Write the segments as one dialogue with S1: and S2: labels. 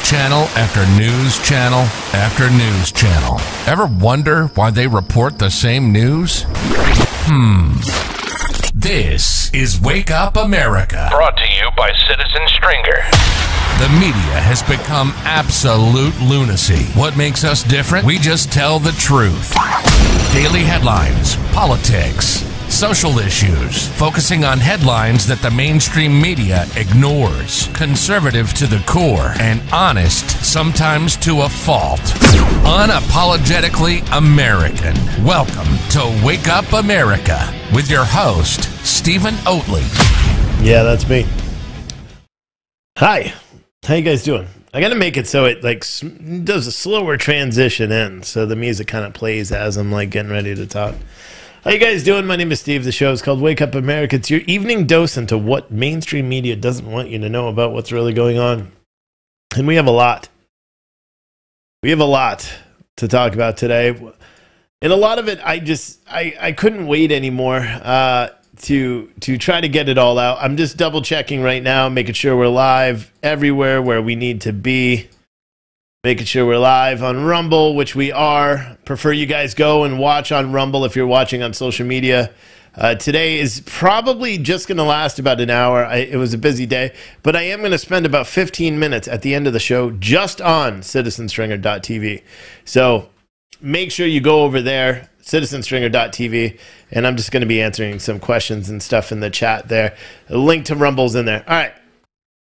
S1: channel after news channel after news channel. Ever wonder why they report the same news? This is Wake Up America.
S2: Brought to you by Citizen Stringer.
S1: The media has become absolute lunacy. What makes us different? We just tell the truth. Daily headlines, politics, social issues, focusing on headlines that the mainstream media ignores. Conservative to the core and honest, sometimes to a fault. Unapologetically American. Welcome to Wake Up America with your host, Stephen Oatley.
S3: Yeah, that's me. Hi. How you guys doing? I got to make it so it does a slower transition in, so the music kind of plays as I'm getting ready to talk. How you guys doing? My name is Steve. The show is called Wake Up America. It's your evening dose into what mainstream media doesn't want you to know about what's really going on. And we have a lot. We have a lot to talk about today. And a lot of it, I couldn't wait anymore to try to get it all out. I'm just double checking right now, making sure we're live everywhere where we need to be. Making sure we're live on Rumble, which we are. Prefer you guys go and watch on Rumble if you're watching on social media. Today is probably just going to last about an hour. It was a busy day, but I am going to spend about 15 minutes at the end of the show just on citizenstringer.tv. So make sure you go over there, citizenstringer.tv, and I'm just going to be answering some questions and stuff in the chat there. The link to Rumble's in there. All right.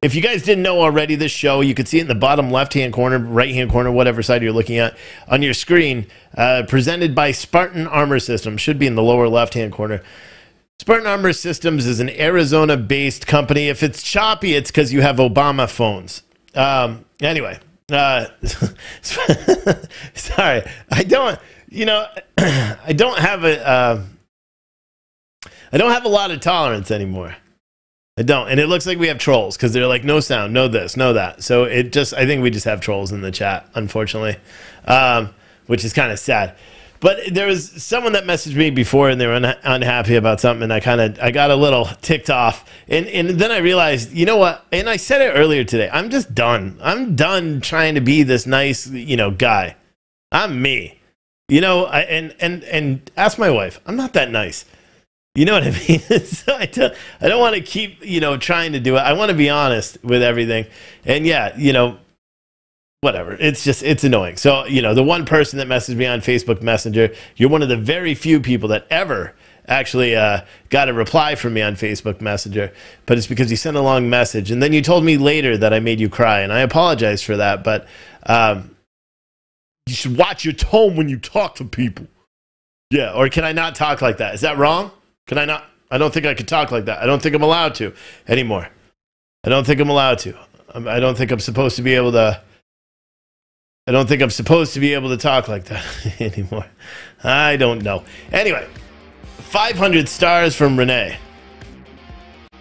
S3: If you guys didn't know already, this show, you can see it in the bottom left-hand corner, right-hand corner, whatever side you're looking at on your screen, presented by Spartan Armor Systems. Should be in the lower left-hand corner. Spartan Armor Systems is an Arizona-based company. If it's choppy, it's because you have Obama phones. Anyway, sorry. I don't have a lot of tolerance anymore. I don't. And it looks like we have trolls because they're like, no sound, no this, no that. So I think we just have trolls in the chat, unfortunately, which is kind of sad. But there was someone that messaged me before and they were unhappy about something. And I got a little ticked off. And then I realized, you know what? And I said it earlier today. I'm just done. I'm done trying to be this nice, guy. I'm me, and ask my wife. I'm not that nice. You know what I mean? So I don't want to keep, trying to do it. I want to be honest with everything. And yeah, whatever. It's annoying. So, the one person that messaged me on Facebook Messenger, you're one of the very few people that ever actually got a reply from me on Facebook Messenger. But it's because you sent a long message. And then you told me later that I made you cry. And I apologize for that. But you should watch your tone when you talk to people. Yeah. Or can I not talk like that? Is that wrong? Can I not? I don't think I could talk like that. I don't think I'm allowed to anymore. I don't think I'm allowed to. I don't think I'm supposed to be able to. I don't think I'm supposed to be able to talk like that anymore. I don't know. Anyway, 500 stars from Renee.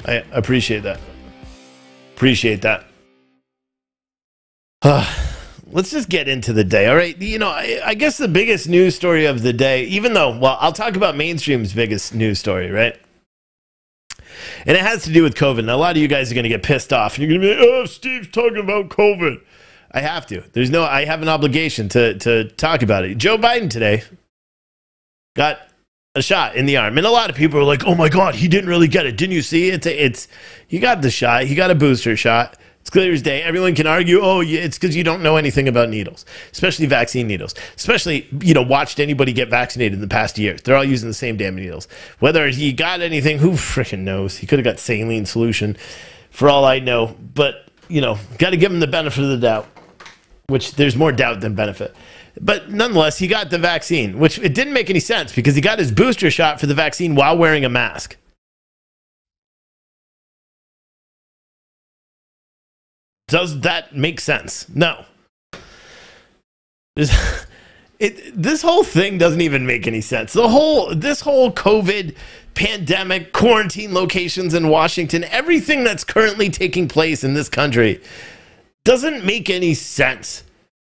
S3: I appreciate that. Appreciate that. Let's just get into the day, all right? I guess the biggest news story of the day, even though, I'll talk about mainstream's biggest news story, right? And it has to do with COVID. And a lot of you guys are going to get pissed off. And you're going to be, oh, Steve's talking about COVID. I have to. I have an obligation to talk about it. Joe Biden today got a shot in the arm. And a lot of people are like, oh my God, he didn't really get it. Didn't you see? He got the shot. He got a booster shot. It's clear as day. Everyone can argue, oh, it's because you don't know anything about needles, especially vaccine needles. Especially, watched anybody get vaccinated in the past year. They're all using the same damn needles. Whether he got anything, who freaking knows? He could have got saline solution for all I know. But, got to give him the benefit of the doubt, which there's more doubt than benefit. But nonetheless, he got the vaccine, which it didn't make any sense because he got his booster shot for the vaccine while wearing a mask. Does that make sense? No. This whole thing doesn't even make any sense. This whole COVID pandemic, quarantine locations in Washington, everything that's currently taking place in this country doesn't make any sense.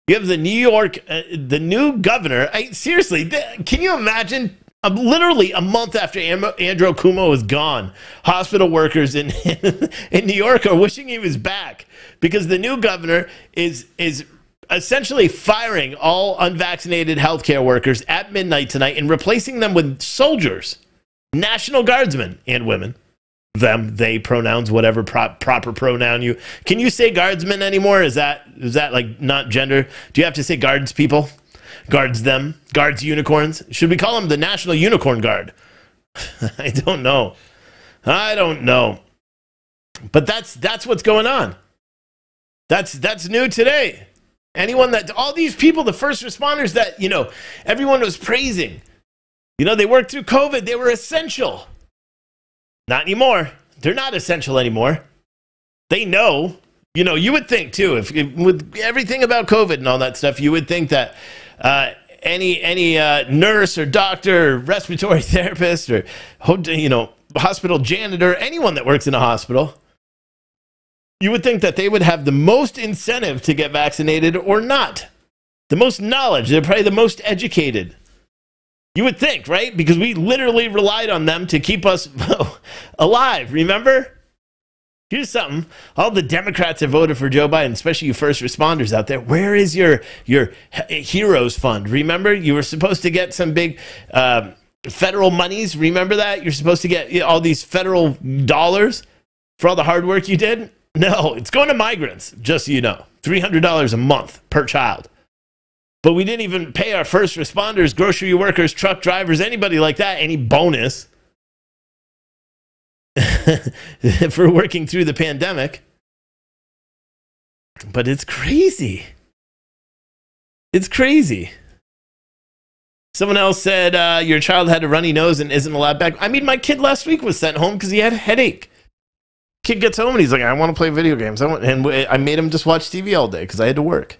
S3: You have the the new governor. Seriously, can you imagine? Literally a month after Andrew Cuomo is gone, hospital workers in New York are wishing he was back because the new governor is essentially firing all unvaccinated healthcare workers at midnight tonight and replacing them with soldiers, National Guardsmen and women. Them, they pronouns, whatever proper pronoun you can. You say guardsmen anymore? Is that like not gender? Do you have to say guards people? Guards them? Guards unicorns? Should we call them the National Unicorn Guard? I don't know. But that's what's going on. That's new today. All these people, the first responders that, everyone was praising, they worked through COVID. They were essential. Not anymore. They're not essential anymore. They know. You would think too, if with everything about COVID and all that stuff, you would think that any nurse or doctor, or respiratory therapist, or hospital janitor, anyone that works in a hospital, you would think that they would have the most incentive to get vaccinated or not. The most knowledge. They're probably the most educated. You would think, right? Because we literally relied on them to keep us alive. Remember? Here's something. All the Democrats have voted for Joe Biden, especially you first responders out there. Where is your Heroes Fund? Remember? You were supposed to get some big federal monies. Remember that? You're supposed to get all these federal dollars for all the hard work you did? No, it's going to migrants, just so you know. $300 a month per child. But we didn't even pay our first responders, grocery workers, truck drivers, anybody like that, any bonus for working through the pandemic. But it's crazy. It's crazy. Someone else said your child had a runny nose and isn't allowed back. I mean, my kid last week was sent home because he had a headache. Kid gets home and he's like, I want to play video games. And I made him just watch TV all day because I had to work.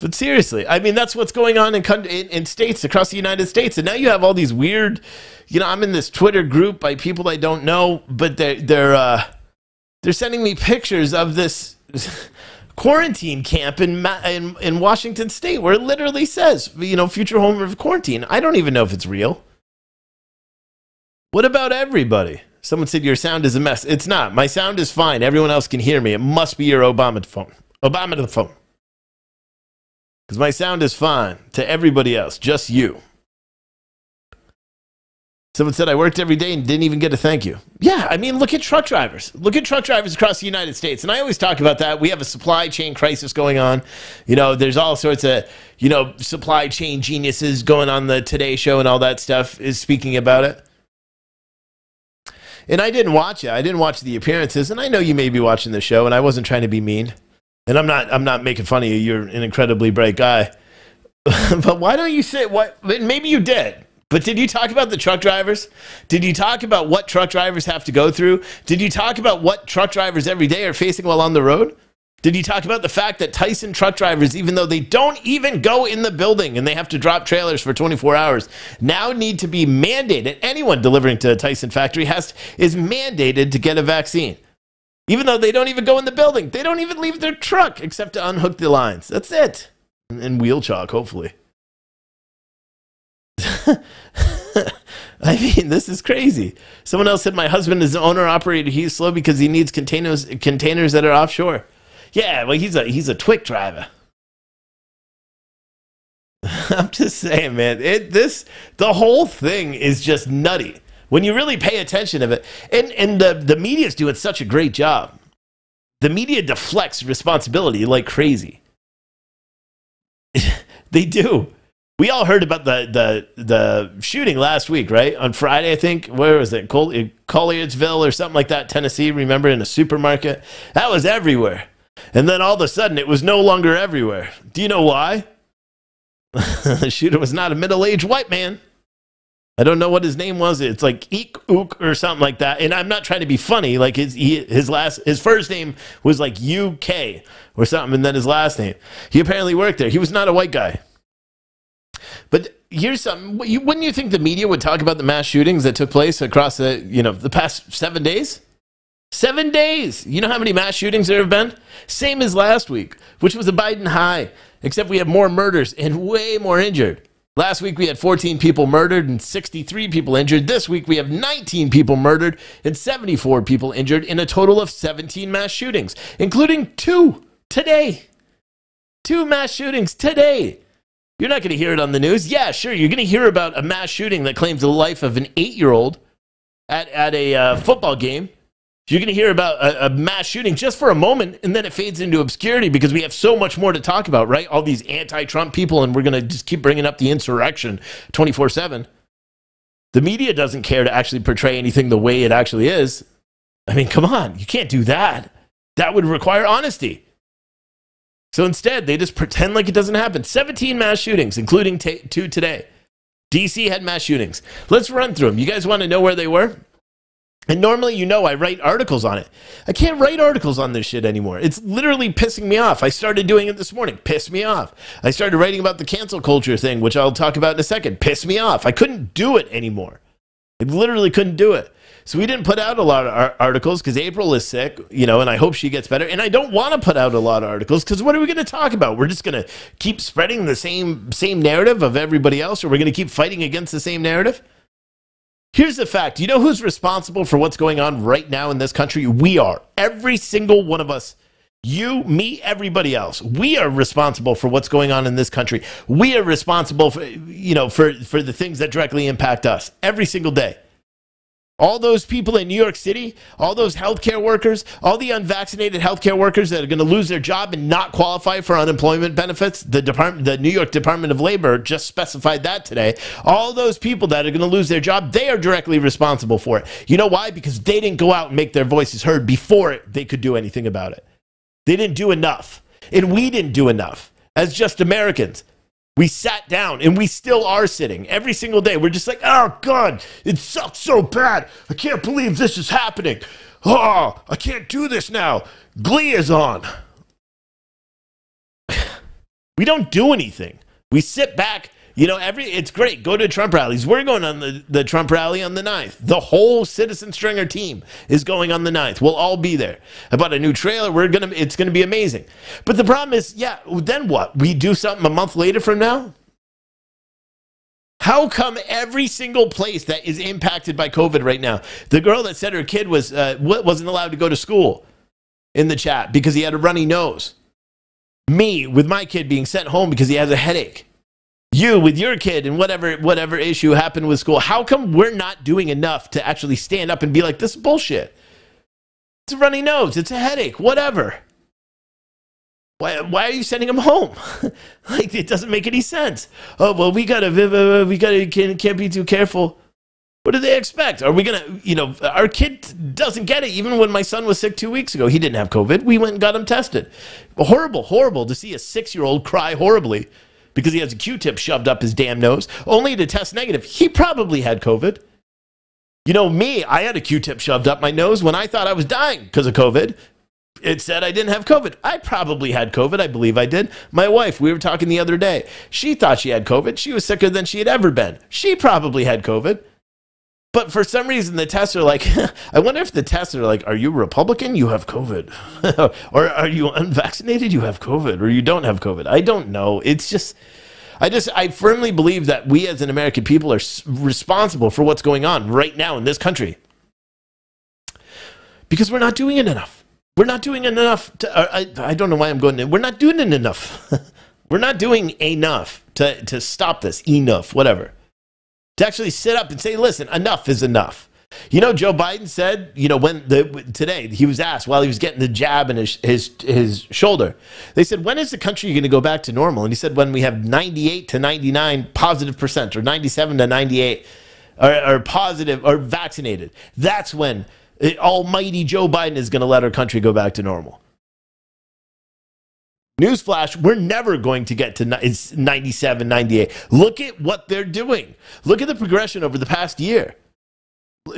S3: But seriously, I mean, that's what's going on in states across the United States. And now you have all these weird, I'm in this Twitter group by people I don't know, but they're sending me pictures of this quarantine camp in Washington State where it literally says, future home of quarantine. I don't even know if it's real. What about everybody? Someone said your sound is a mess. It's not. My sound is fine. Everyone else can hear me. It must be your Obama phone. Because my sound is fine to everybody else, just you. Someone said I worked every day and didn't even get a thank you. Yeah, I mean, look at truck drivers. Look at truck drivers across the United States. And I always talk about that. We have a supply chain crisis going on. There's all sorts of, supply chain geniuses going on the Today Show and all that stuff is speaking about it. And I didn't watch it. I didn't watch the appearances. And I know you may be watching the show, and I wasn't trying to be mean. And I'm not making fun of you. You're an incredibly bright guy. But why don't you say what? Maybe you did. But did you talk about the truck drivers? Did you talk about what truck drivers have to go through? Did you talk about what truck drivers every day are facing while on the road? Did you talk about the fact that Tyson truck drivers, even though they don't even go in the building and they have to drop trailers for 24 hours, now need to be mandated? Anyone delivering to a Tyson factory is mandated to get a vaccine. Even though they don't even go in the building. They don't even leave their truck except to unhook the lines. That's it. And wheel chalk, hopefully. I mean, this is crazy. Someone else said my husband is an owner-operator. He's slow because he needs containers that are offshore. Yeah, well, he's a Twik driver. I'm just saying, man. The whole thing is just nutty when you really pay attention to it. And the media's doing such a great job. The media deflects responsibility like crazy. They do. We all heard about the shooting last week, right? On Friday, I think. Where was it? Collierville or something like that, Tennessee. Remember, in a supermarket? That was everywhere. And then all of a sudden, it was no longer everywhere. Do you know why? The shooter was not a middle-aged white man. I don't know what his name was. It's like Eek Ook or something like that. And I'm not trying to be funny. Like his first name was like UK or something, and then his last name. He apparently worked there. He was not a white guy. But here's something. Wouldn't you think the media would talk about the mass shootings that took place across the past 7 days? 7 days. You know how many mass shootings there have been? Same as last week, which was a Biden high, except we have more murders and way more injured. Last week we had 14 people murdered and 63 people injured. This week we have 19 people murdered and 74 people injured in a total of 17 mass shootings, including 2 today. 2 mass shootings today. You're not going to hear it on the news. Yeah, sure, you're going to hear about a mass shooting that claims the life of an 8-year-old at a football game. You're going to hear about a mass shooting just for a moment, and then it fades into obscurity because we have so much more to talk about, right? All these anti-Trump people, and we're going to just keep bringing up the insurrection 24/7. The media doesn't care to actually portray anything the way it actually is. I mean, come on. You can't do that. That would require honesty. So instead, they just pretend like it doesn't happen. 17 mass shootings, including 2 today. DC had mass shootings. Let's run through them. You guys want to know where they were? And normally, I write articles on it. I can't write articles on this shit anymore. It's literally pissing me off. I started doing it this morning. Pissed me off. I started writing about the cancel culture thing, which I'll talk about in a second. Pissed me off. I couldn't do it anymore. I literally couldn't do it. So we didn't put out a lot of articles because April is sick, and I hope she gets better. And I don't want to put out a lot of articles because what are we going to talk about? We're just going to keep spreading the same narrative of everybody else, or we're going to keep fighting against the same narrative? Here's the fact. You know who's responsible for what's going on right now in this country? We are. Every single one of us. You, me, everybody else. We are responsible for what's going on in this country. We are responsible for, for the things that directly impact us every single day. All those people in New York City, all those healthcare workers, all the unvaccinated healthcare workers that are going to lose their job and not qualify for unemployment benefits, the New York Department of Labor just specified that today. All those people that are going to lose their job, they are directly responsible for it. You know why? Because they didn't go out and make their voices heard before they could do anything about it. They didn't do enough. And we didn't do enough as just Americans. We sat down, and we still are sitting every single day. We're just like, oh, God, it sucks so bad. I can't believe this is happening. Oh, I can't do this now. Glee is on. We don't do anything. We sit back. It's great. Go to Trump rallies. We're going on the Trump rally on the 9th. The whole Citizen Stringer team is going on the 9th. We'll all be there. I bought a new trailer. It's going to be amazing. But the problem is, then what? We do something a month later from now? How come every single place that is impacted by COVID right now, the girl that said her kid wasn't allowed to go to school in the chat because he had a runny nose. Me, with my kid being sent home because he has a headache. You with your kid and whatever issue happened with school. How come we're not doing enough to actually stand up and be like, this is bullshit? It's a runny nose. It's a headache. Whatever. Why are you sending him home? Like, it doesn't make any sense. Oh, well, we can't be too careful. What do they expect? Are we going to, our kid doesn't get it. Even when my son was sick 2 weeks ago, he didn't have COVID. We went and got him tested. Horrible to see a 6-year-old cry horribly because he has a Q-tip shoved up his damn nose, only to test negative. He probably had COVID. Me, I had a Q-tip shoved up my nose when I thought I was dying because of COVID. It said I didn't have COVID. I probably had COVID. I believe I did. My wife, we were talking the other day. She thought she had COVID. She was sicker than she had ever been. She probably had COVID. But for some reason, the tests are like, I wonder if the tests are like, are you Republican? You have COVID. Or are you unvaccinated? You have COVID. Or you don't have COVID. I don't know. It's just, I firmly believe that we as an American people are responsible for what's going on right now in this country. Because we're not doing it enough. We're not doing enough I don't know why I'm going in. We're not doing it enough. We're not doing enough to stop this. Enough, whatever. To actually sit up and say, listen, enough is enough. Joe Biden said, today he was asked while he was getting the jab in his shoulder, they said, when is the country going to go back to normal? And he said, when we have 98 to 99 positive percent, or 97 to 98 are positive or vaccinated. That's when almighty Joe Biden is going to let our country go back to normal. Newsflash, we're never going to get to 97, 98. Look at what they're doing. Look at the progression over the past year.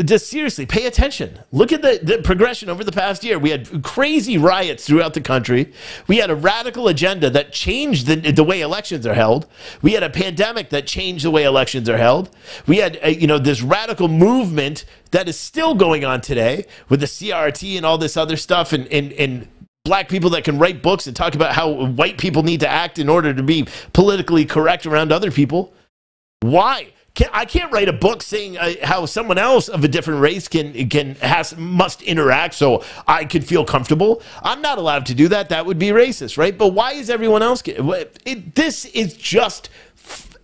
S3: Just seriously, pay attention. Look at the progression over the past year. We had crazy riots throughout the country. We had a radical agenda that changed the way elections are held. We had a pandemic that changed the way elections are held. We had this radical movement that is still going on today with the CRT and all this other stuff and black people that can write books and talk about how white people need to act in order to be politically correct around other people. Why? I can't write a book saying how someone else of a different race must interact so I could feel comfortable. I'm not allowed to do that. That would be racist, right? But why is everyone else this is just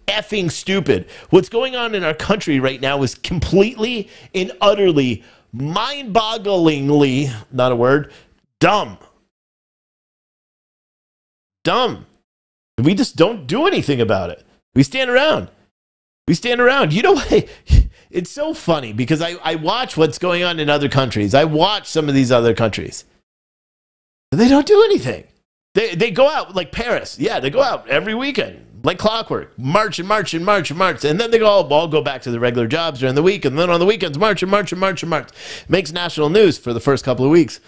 S3: effing stupid. What's going on in our country right now is completely and utterly, mind-bogglingly, not a word, dumb. Dumb. We just don't do anything about it. We stand around. You know what? It's so funny because I watch what's going on in other countries. I watch some of these other countries. They don't do anything. They go out like Paris. Yeah, they go out every weekend like clockwork. March. And then they go, all go back to their regular jobs during the week. And then on the weekends, march. Makes national news for the first couple of weeks.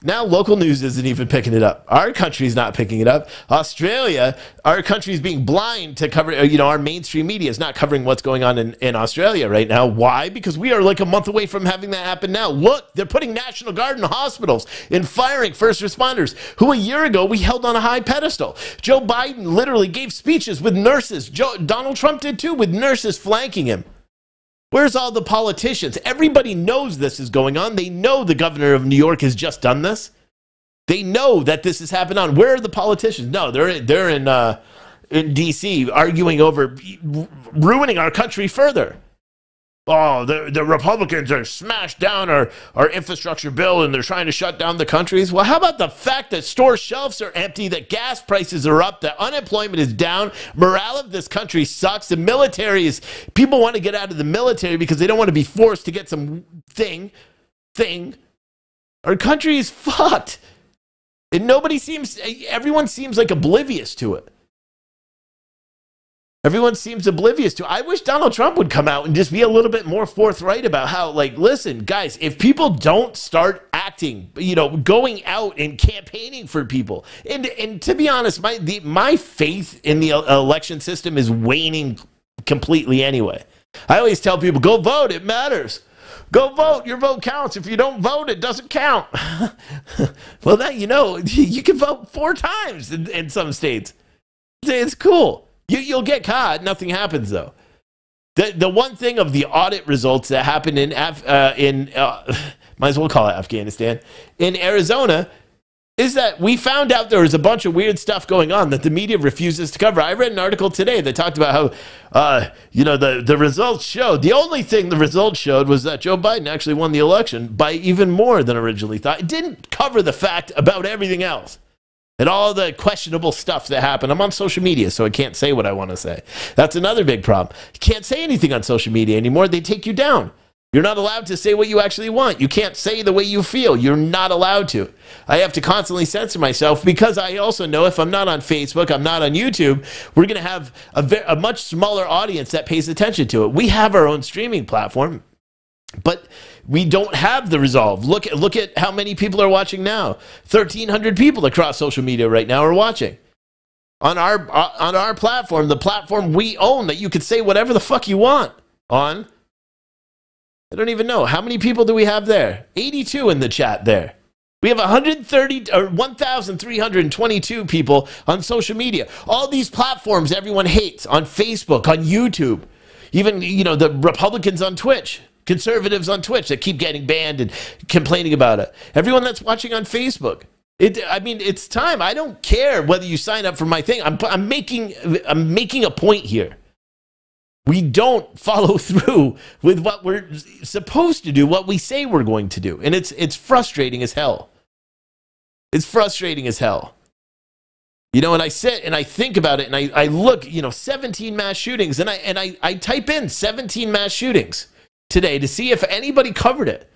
S3: Now local news isn't even picking it up. Our country's not picking it up. Australia, our country's being blind to cover, our mainstream media is not covering what's going on in Australia right now. Why? Because we are like a month away from having that happen now. Look, they're putting National Guard in hospitals and firing first responders, who a year ago we held on a high pedestal. Joe Biden literally gave speeches with nurses. Donald Trump did too, with nurses flanking him. Where's all the politicians? Everybody knows this is going on. They know the governor of New York has just done this. They know that this has happened on. Where are the politicians? No, they're in D.C. arguing over ruining our country further. Oh, the Republicans are smashed down our infrastructure bill and they're trying to shut down the countries. Well, how about the fact that store shelves are empty, that gas prices are up, that unemployment is down, morale of this country sucks, the military is, people want to get out of the military because they don't want to be forced to get some thing. Our country is fucked. And everyone seems like oblivious to it. Everyone seems oblivious to it. I wish Donald Trump would come out and just be a little bit more forthright about how, listen, guys, if people don't start acting, going out and campaigning for people, and to be honest, my faith in the election system is waning completely anyway. I always tell people, go vote, it matters. Go vote, your vote counts. If you don't vote, it doesn't count. Well, that, you can vote 4 times in some states. It's cool. You'll get caught. Nothing happens, though. The one thing of the audit results that happened might as well call it Afghanistan, in Arizona, is that we found out there was a bunch of weird stuff going on that the media refuses to cover. I read an article today that talked about how, the results showed, the only thing the results showed was that Joe Biden actually won the election by even more than originally thought. It didn't cover the fact about everything else. And all the questionable stuff that happened. I'm on social media, so I can't say what I want to say. That's another big problem. You can't say anything on social media anymore. They take you down. You're not allowed to say what you actually want. You can't say the way you feel. You're not allowed to. I have to constantly censor myself because I also know if I'm not on Facebook, I'm not on YouTube, we're going to have a much smaller audience that pays attention to it. We have our own streaming platform, but we don't have the resolve. Look at how many people are watching now. 1,300 people across social media right now are watching. On our platform, the platform we own that you could say whatever the fuck you want on. I don't even know. How many people do we have there? 82 in the chat there. We have 1,322 people on social media. All these platforms everyone hates, on Facebook, on YouTube. Even, the Republicans on Twitch. Conservatives on Twitch that keep getting banned and complaining about it. Everyone that's watching on Facebook. It's time. I don't care whether you sign up for my thing. I'm making a point here. We don't follow through with what we're supposed to do, what we say we're going to do. And it's frustrating as hell. It's frustrating as hell. And I sit and I think about it and I look, 17 mass shootings and I type in 17 mass shootings today to see if anybody covered it.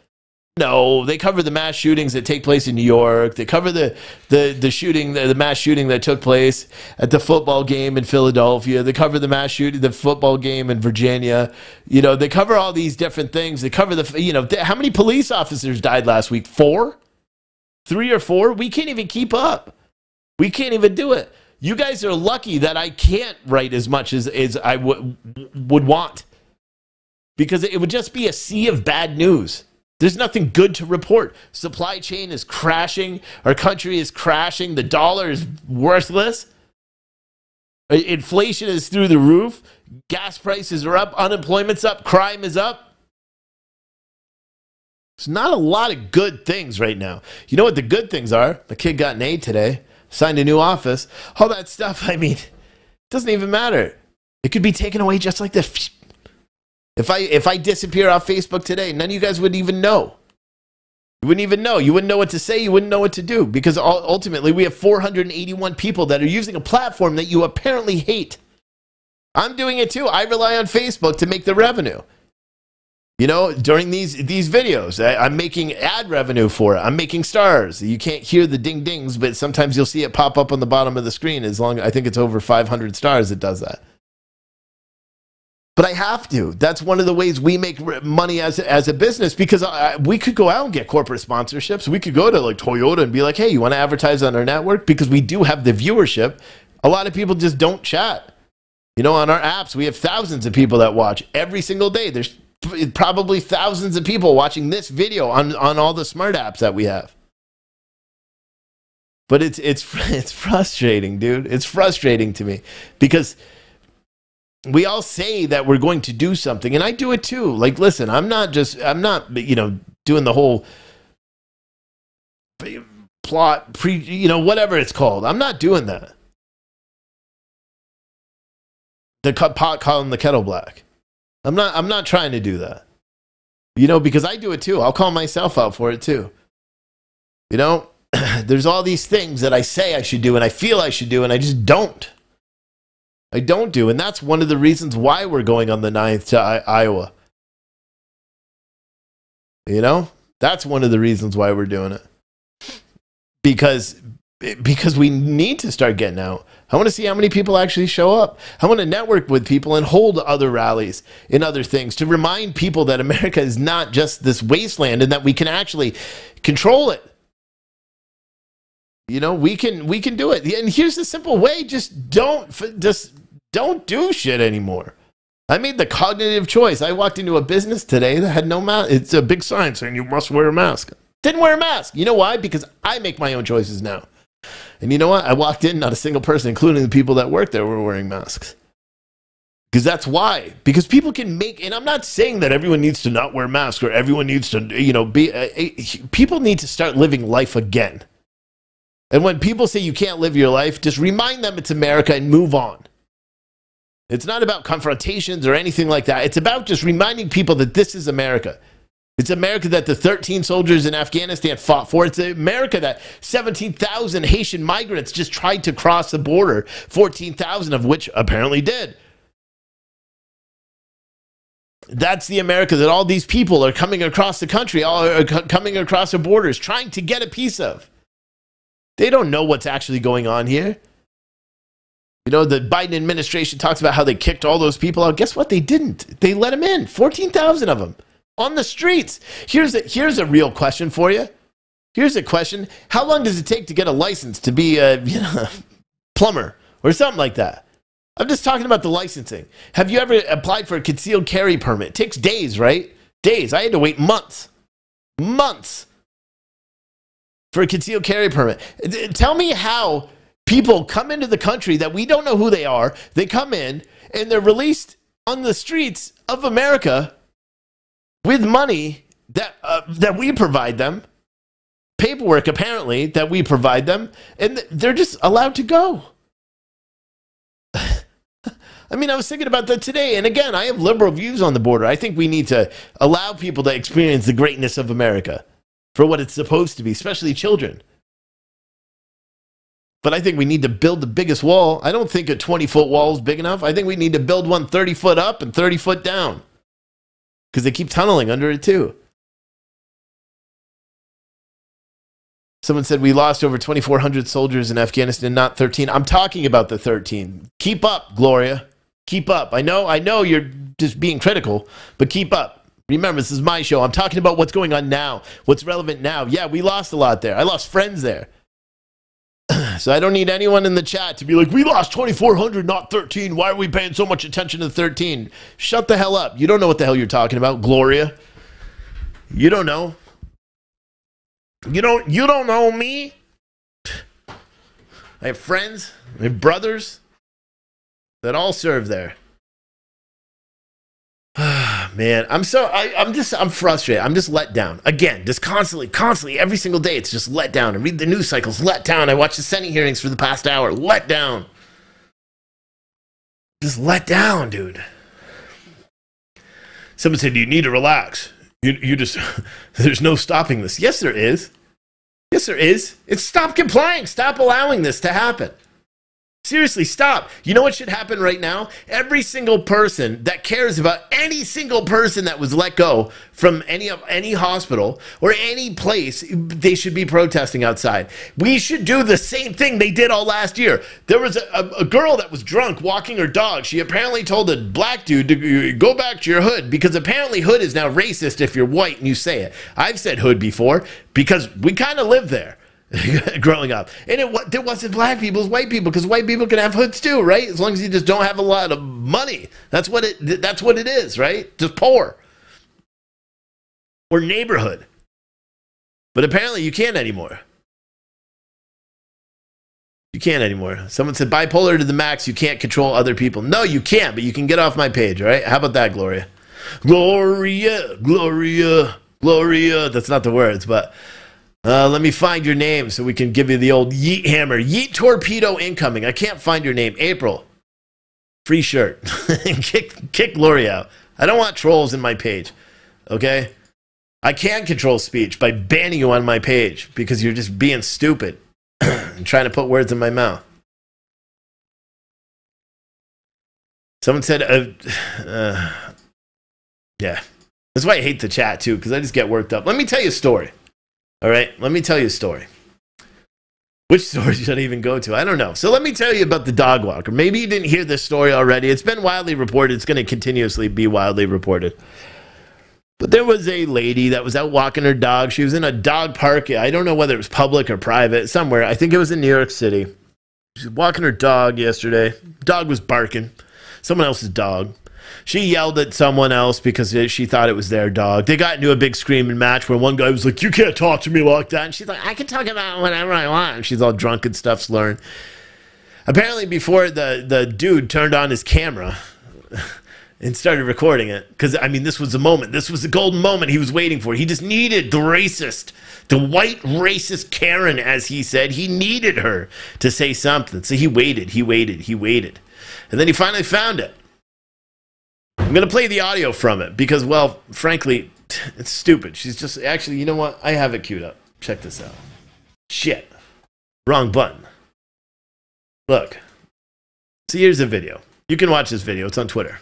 S3: No, they cover the mass shootings that take place in New York. They cover the shooting, the mass shooting that took place at the football game in Philadelphia. They cover the football game in Virginia. They cover all these different things. They cover how many police officers died last week? 4? 3 or 4? We can't even keep up. We can't even do it. You guys are lucky that I can't write as much as I would want. Because it would just be a sea of bad news. There's nothing good to report. Supply chain is crashing. Our country is crashing. The dollar is worthless. Inflation is through the roof. Gas prices are up. Unemployment's up. Crime is up. It's not a lot of good things right now. You know what the good things are? The kid got an A today, signed a new office. All that stuff, I mean, it doesn't even matter. It could be taken away just like this. If I disappear off Facebook today, none of you guys would even know. You wouldn't even know. You wouldn't know what to say. You wouldn't know what to do. Because ultimately, we have 481 people that are using a platform that you apparently hate. I'm doing it too. I rely on Facebook to make the revenue. You know, during these videos, I'm making ad revenue for it. I'm making stars. You can't hear the ding dings, but sometimes you'll see it pop up on the bottom of the screen. I think it's over 500 stars, it does that. But I have to. That's one of the ways we make money as a business, because we could go out and get corporate sponsorships. We could go to like Toyota and be like, hey, you want to advertise on our network? Because we do have the viewership. A lot of people just don't chat. You know, on our apps, we have thousands of people that watch every single day. There's probably thousands of people watching this video on all the smart apps that we have. But it's frustrating, dude. It's frustrating to me because we all say that we're going to do something, and I do it too. Like, listen, I'm not, you know, doing the whole plot, whatever it's called. I'm not doing that. The pot calling the kettle black. I'm not trying to do that. You know, because I do it too. I'll call myself out for it too. You know, there's all these things that I say I should do and I feel I should do, and I just don't. I don't do. And that's one of the reasons why we're going on the 9th to Iowa. You know, that's one of the reasons why we're doing it. Because we need to start getting out. I want to see how many people actually show up. I want to network with people and hold other rallies and other things to remind people that America is not just this wasteland and that we can actually control it. You know, we can do it. And here's the simple way: just don't do shit anymore. I made the cognitive choice. I walked into a business today that had no mask. It's a big sign saying you must wear a mask. Didn't wear a mask. You know why? Because I make my own choices now. And you know what? I walked in, not a single person, including the people that work there, were wearing masks. Because that's why. Because people can make, and I'm not saying that everyone needs to not wear masks or everyone needs to, you know, people need to start living life again. And when people say you can't live your life, just remind them it's America and move on. It's not about confrontations or anything like that. It's about just reminding people that this is America. It's America that the 13 soldiers in Afghanistan fought for. It's America that 17,000 Haitian migrants just tried to cross the border, 14,000 of which apparently did. That's the America that all these people are coming across the country, all are coming across the borders, trying to get a piece of. They don't know what's actually going on here. You know, the Biden administration talks about how they kicked all those people out. Guess what? They didn't. They let them in, 14,000 of them. On the streets. Here's a real question for you. Here's a question. How long does it take to get a license to be a plumber or something like that? I'm just talking about the licensing. Have you ever applied for a concealed carry permit? It takes days, right? Days. I had to wait months. Months for a concealed carry permit. Tell me how people come into the country that we don't know who they are. They come in and they're released on the streets of America with money that we provide them, paperwork apparently that we provide them, and they're just allowed to go. I mean, I was thinking about that today, and again, I have liberal views on the border. I think we need to allow people to experience the greatness of America for what it's supposed to be, especially children. But I think we need to build the biggest wall. I don't think a 20-foot wall is big enough. I think we need to build one 30 foot up and 30 foot down. Because they keep tunneling under it too. Someone said we lost over 2,400 soldiers in Afghanistan, not 13. I'm talking about the 13. Keep up, Gloria. Keep up. I know you're just being critical, but keep up. Remember, this is my show. I'm talking about what's going on now, what's relevant now. Yeah, we lost a lot there. I lost friends there. So I don't need anyone in the chat to be like, we lost 2,400, not 13. Why are we paying so much attention to 13? Shut the hell up. You don't know what the hell you're talking about, Gloria. You don't know. You don't know me. I have friends. I have brothers. that all serve there. Man, I'm frustrated. I'm just let down. Again, just constantly, every single day, it's just let down. I read the news cycles, let down. I watch the Senate hearings for the past hour, let down. Just let down, dude. Someone said, you need to relax. You just, there's no stopping this. Yes, there is. Yes, there is. It's stop complying. Stop allowing this to happen. Seriously, stop. You know what should happen right now? Every single person that cares about any single person that was let go from any hospital or any place, they should be protesting outside. We should do the same thing they did all last year. There was a girl that was drunk walking her dog. She apparently told a black dude to go back to your hood because apparently hood is now racist if you're white and you say it. I've said hood before because we kind of live there. Growing up, and there wasn't black people, it was white people, because white people can have hoods too, right? As long as you just don't have a lot of money, that's what it is, right? Just poor or neighborhood. But apparently you can't anymore. You can't anymore. Someone said bipolar to the max. You can't control other people. No, you can't. But you can get off my page, all right? How about that, Gloria? Gloria. That's not the words, but. Let me find your name so we can give you the old yeet hammer. Yeet torpedo incoming. I can't find your name. April. Free shirt. kick Lori out. I don't want trolls in my page. Okay? I can control speech by banning you on my page because you're just being stupid and trying to put words in my mouth. Someone said, yeah. That's why I hate the chat too, because I just get worked up. Let me tell you a story. All right, let me tell you a story. Which story should I even go to? I don't know. So let me tell you about the dog walker. Maybe you didn't hear this story already. It's been widely reported. It's going to continuously be widely reported. But there was a lady that was out walking her dog. She was in a dog park. I don't know whether it was public or private, somewhere. I think it was in New York City. She was walking her dog yesterday. Dog was barking. Someone else's dog. She yelled at someone else because she thought it was their dog. They got into a big screaming match where one guy was like, you can't talk to me like that. And she's like, I can talk about whatever I want. And she's all drunk and stuff, slurring. Apparently before the dude turned on his camera and started recording it, because, I mean, this was the moment. This was the golden moment he was waiting for. He just needed the racist, the white racist Karen, as he said. He needed her to say something. So he waited. And then he finally found it. I'm going to play the audio from it because, well, frankly, it's stupid. She's just, actually, you know what? I have it queued up. Check this out. Shit. Wrong button. Look. So here's the video. You can watch this video. It's on Twitter.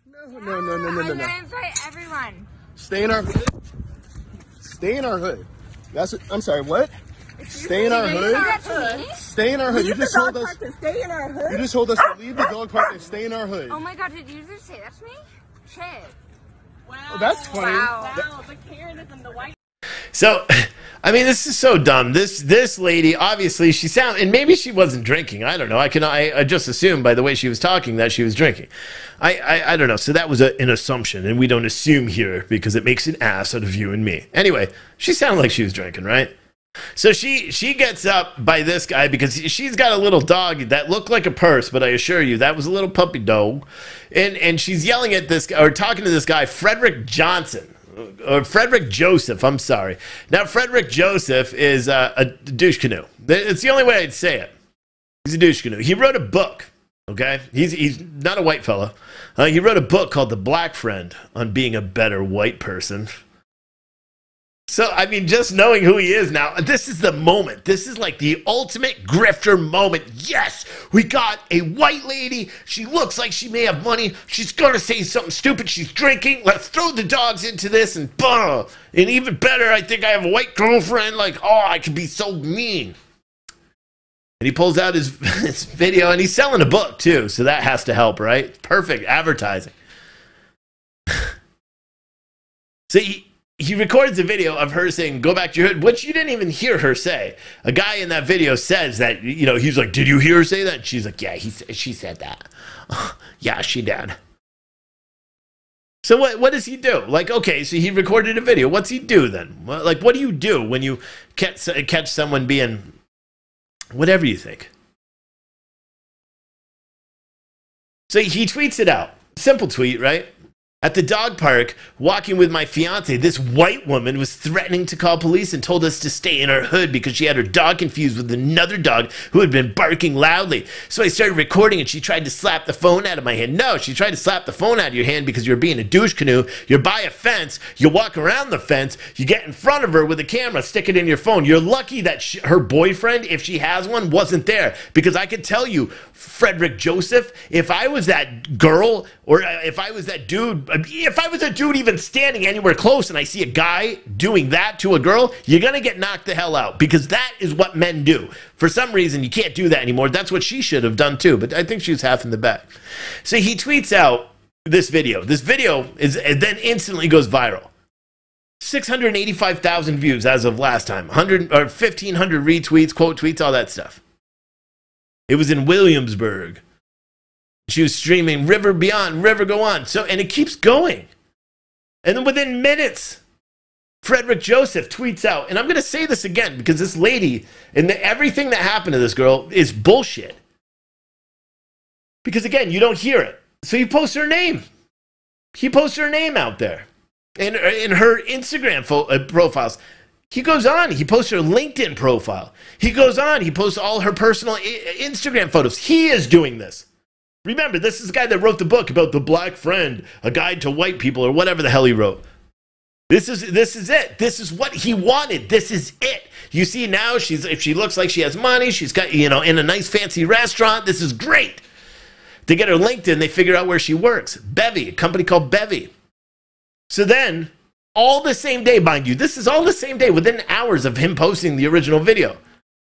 S4: No. I'm going to invite everyone.
S5: Stay in our hood. Stay in our hood. That's what, I'm sorry, what? Stay in our hood. Stay in our hood. You just told us to stay in our hood. You just told us to leave the dog park and stay in our hood.
S4: Oh my God! Did you just say that to me? Shit.
S5: Wow. Oh, that's funny.
S4: Wow. The Karenism, the white.
S3: So, I mean, this is so dumb. This lady, obviously, she and maybe she wasn't drinking. I don't know. I just assumed by the way she was talking that she was drinking. I don't know. So that was an assumption, and we don't assume here because it makes an ass out of you and me. Anyway, she sounded like she was drinking, right? So she gets up by this guy because she's got a little dog that looked like a purse, but I assure you that was a little puppy dog. And she's yelling at this guy, or talking to this guy, Frederick Johnson, or Frederick Joseph, I'm sorry. Now, Frederick Joseph is a douche canoe. It's the only way I'd say it. He's a douche canoe. He wrote a book, okay? He's not a white fella. He wrote a book called The Black Friend on being a better white person. So, I mean, just knowing who he is now, this is the moment. This is like the ultimate grifter moment. Yes, we got a white lady. She looks like she may have money. She's going to say something stupid. She's drinking. Let's throw the dogs into this and boom. And even better, I think I have a white girlfriend. Like, oh, I could be so mean. And he pulls out his video, and he's selling a book, too. So that has to help, right? Perfect advertising. So he records a video of her saying, go back to your hood, which you didn't even hear her say. A guy in that video says that, you know, he's like, did you hear her say that? And she's like, yeah, she said that. Yeah, she did. So what does he do? Like, okay, so he recorded a video. What's he do then? Like, what do you do when you catch someone being whatever you think? So he tweets it out. Simple tweet, right? At the dog park, walking with my fiance, this white woman was threatening to call police and told us to stay in our hood because she had her dog confused with another dog who had been barking loudly. So I started recording and she tried to slap the phone out of my hand. No, she tried to slap the phone out of your hand because you're being a douche canoe. You're by a fence. You walk around the fence. You get in front of her with a camera, stick it in your phone. You're lucky that her boyfriend, if she has one, wasn't there. Because I could tell you, Frederick Joseph, if I was that girl or if I was that dude, if I was a dude even standing anywhere close and I see a guy doing that to a girl, you're going to get knocked the hell out because that is what men do. For some reason, you can't do that anymore. That's what she should have done too, but I think she was half in the back. So he tweets out this video. This video then instantly goes viral. 685,000 views as of last time. 1,500 retweets, quote tweets, all that stuff. It was in Williamsburg. She was streaming River Beyond, River Go On. So, and it keeps going. And then within minutes, Frederick Joseph tweets out, and I'm going to say this again because this lady and everything that happened to this girl is bullshit. Because again, you don't hear it. So he posts her name. He posts her name out there in her Instagram profiles. He goes on, he posts her LinkedIn profile. He goes on, he posts all her personal Instagram photos. He is doing this. Remember, this is the guy that wrote the book about the black friend, a guide to white people, or whatever the hell he wrote. This is it. This is what he wanted. This is it. You see now, if she looks like she has money, she's got, in a nice fancy restaurant. This is great. They get her LinkedIn, they figure out where she works. Bevy, a company called Bevy. So then, all the same day, mind you, this is all the same day, within hours of him posting the original video.